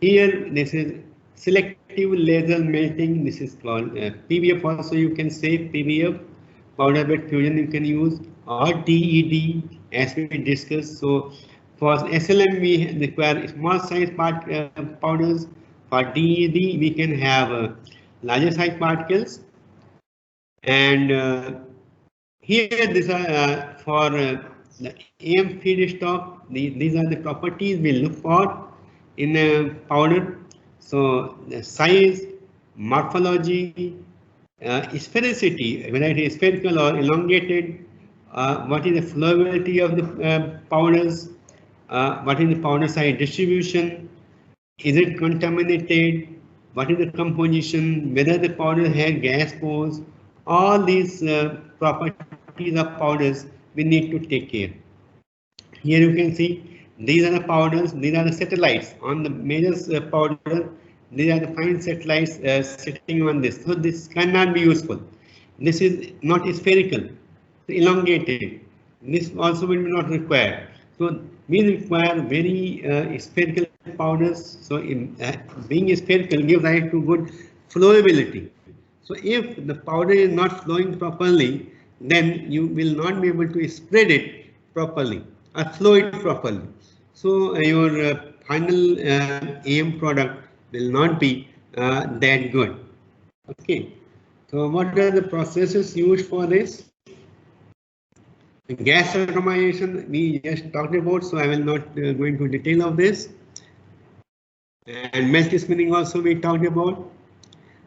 Here this is selective laser melting. This is called PBF. Also you can say PBF, powder bed fusion you can use, or DED as we discussed. So for SLM we require small size powders. For DED we can have larger size particles. And here these are for the AM feedstock. These are the properties we look for in a powder. So the size, morphology, sphericity, whether it is spherical or elongated, what is the flowability of the powders, what is the powder size distribution, is it contaminated, what is the composition, whether the powder has gas pores, all these properties of powders we need to take care. Here you can see these are the powders, these are the satellites on the major powder. These are the fine satellites sitting on this. So this cannot be useful. This is not spherical, elongated. This also will be not required. So we require very spherical powders. So being spherical gives rise to good flowability. So if the powder is not flowing properly, then you will not be able to spread it properly or flow it properly. So your final AM product will not be that good. Okay. So what are the processes used for this? Gas atomization we just talked about, so I will not go into detail of this. And melt spinning also we talked about.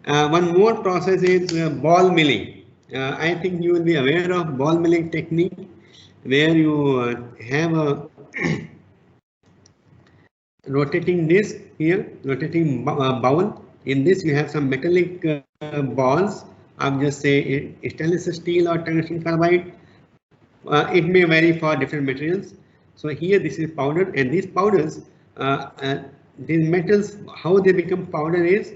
One more process is ball milling. I think you will be aware of ball milling technique, where you have a rotating disc here, rotating bowl. In this you have some metallic balls of just say stainless steel or tungsten carbide. It may vary for different materials. So here this is powder, and these powders, these metals, how they become powder is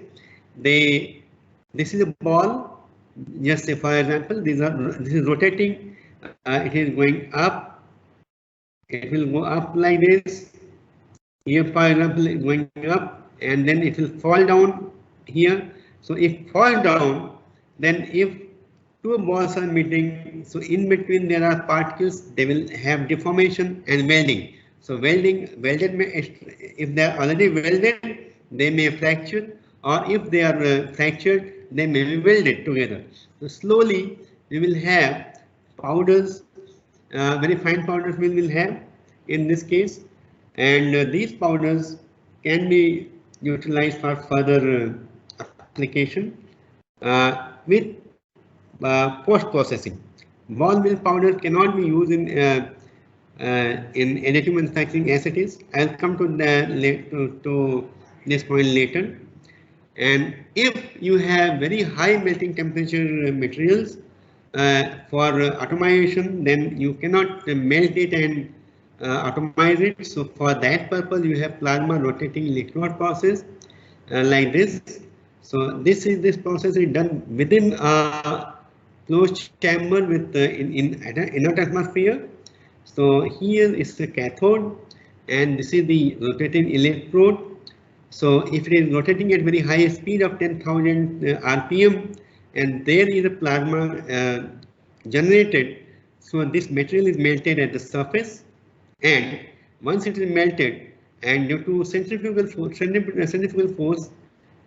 this is a ball. Just say for example, this is rotating. It is going up. It will go up like this. Here, for example, it's going up, and then it will fall down here. So if fall down, then if two balls are meeting, so in between there are particles, they will have deformation and welding. So welded, if they are already welded, they may fracture, or if they are fractured, they may be welded together. So slowly we will have powders, very fine powders we will have in this case, and these powders can be utilized for further application with post-processing. Ball mill powder cannot be used in additive manufacturing as it is. I'll come to this point later. And if you have very high melting temperature materials for atomization, then you cannot melt it and atomize it. So for that purpose, you have plasma rotating electrode process like this. So this process is done within a closed chamber with in inert atmosphere. So here is the cathode, and this is the rotating electrode. So if it is rotating at very high speed of 10,000 RPM, and there is a plasma generated, so this material is melted at the surface, and once it is melted, and due to centrifugal force,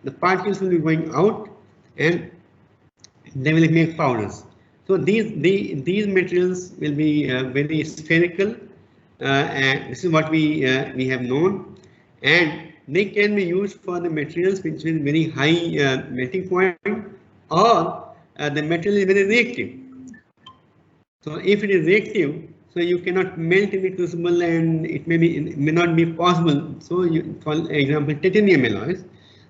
the particles will be going out, and they will make powders. So these materials will be very spherical, and this is what we have known, and they can be used for the materials which is very high melting point, or the material is very reactive. So if it is reactive, so you cannot melt in the crucible, and it may not be possible. So for example, titanium alloys.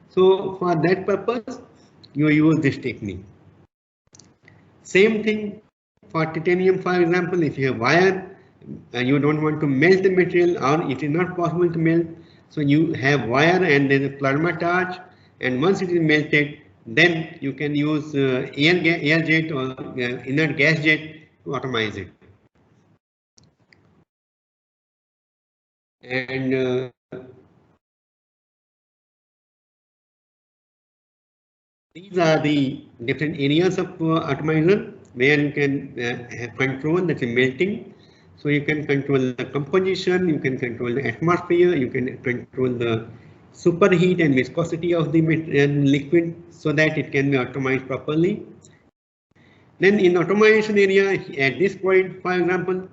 So for that purpose, you use this technique. Same thing for titanium, for example, if you have wire and you don't want to melt the material, or it is not possible to melt, so you have wire and then a plasma charge, and once it is melted, then you can use air jet or inert gas jet to atomize it. And these are the different areas of atomizer where you can have control, that's melting. So you can control the composition, you can control the atmosphere, you can control the superheat and viscosity of the liquid so that it can be atomized properly. Then in atomization area, at this point, for example,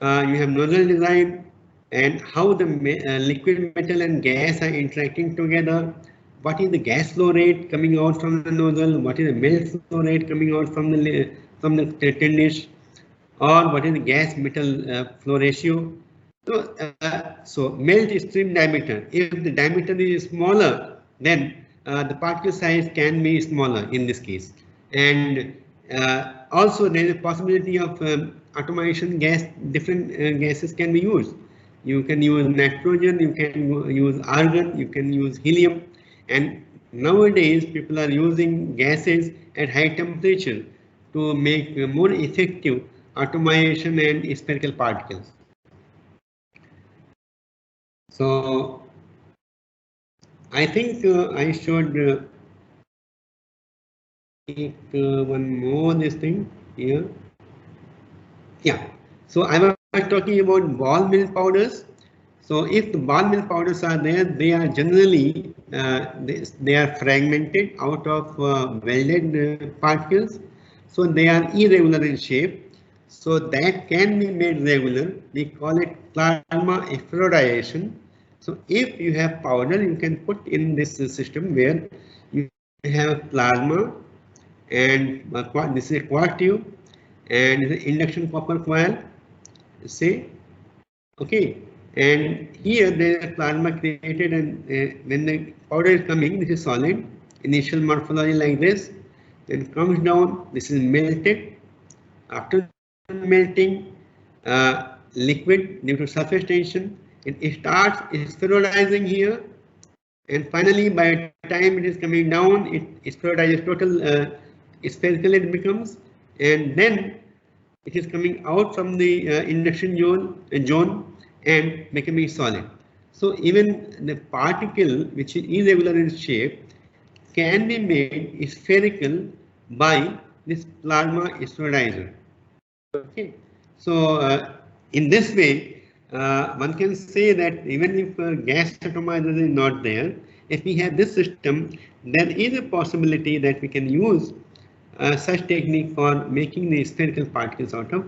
you have nozzle design and how the liquid metal and gas are interacting together. what is the gas flow rate coming out from the nozzle, what is the melt flow rate coming out from the tin dish, or what is the gas metal flow ratio. So melt stream diameter. If the diameter is smaller, then the particle size can be smaller in this case. And also there is a possibility of atomization gas. Different gases can be used. You can use nitrogen, you can use argon, you can use helium, and nowadays people are using gases at high temperature to make more effective atomization and spherical particles. So I think I should take one more this thing here. Yeah. So I was talking about ball mill powders. So if the ball mill powders are there, they are generally they are fragmented out of welded particles. So they are irregular in shape. So that can be made regular. We call it plasma efflorization. So if you have powder, you can put in this system where you have plasma, and this is a quartz tube, and the induction copper coil, say, okay, and here there is a plasma created, and when the powder is coming, this is solid, initial morphology like this, then comes down, this is melted. After melting, liquid due to surface tension, it starts spherulizing here, and finally by the time it is coming down, it spherulizes total spherical it becomes, and then it is coming out from the induction zone and becoming solid. So even the particle which is irregular in shape can be made spherical by this plasma spherilizer. Okay, so in this way, one can say that even if gas atomizer is not there, if we have this system, there is a possibility that we can use such technique for making the spherical particles out of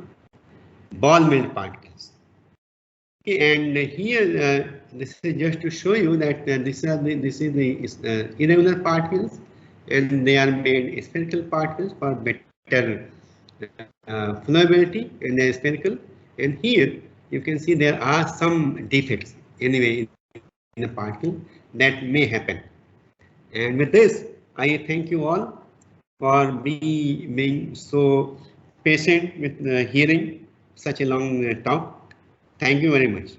ball mill particles. Okay, and here this is just to show you that this is the irregular particles, and they are made spherical particles for better flowability, and they are spherical. And here you can see there are some defects anyway in the particle that may happen. And with this, I thank you all for being so patient with hearing such a long talk. Thank you very much.